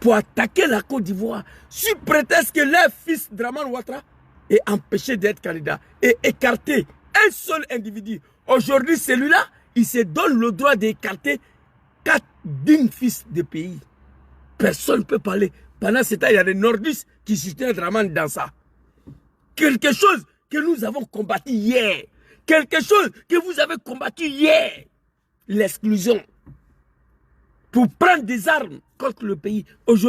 pour attaquer la Côte d'Ivoire, sous prétexte que leur fils Draman Ouattara est empêché d'être candidat et écarté un seul individu. Aujourd'hui, celui-là, il se donne le droit d'écarter 4 dignes fils de pays. Personne ne peut parler. Pendant ce temps, il y a des nordistes qui soutiennent Draman dans ça. Quelque chose que nous avons combattu hier. Quelque chose que vous avez combattu hier. L'exclusion. Pour prendre des armes contre le pays. Aujourd'hui,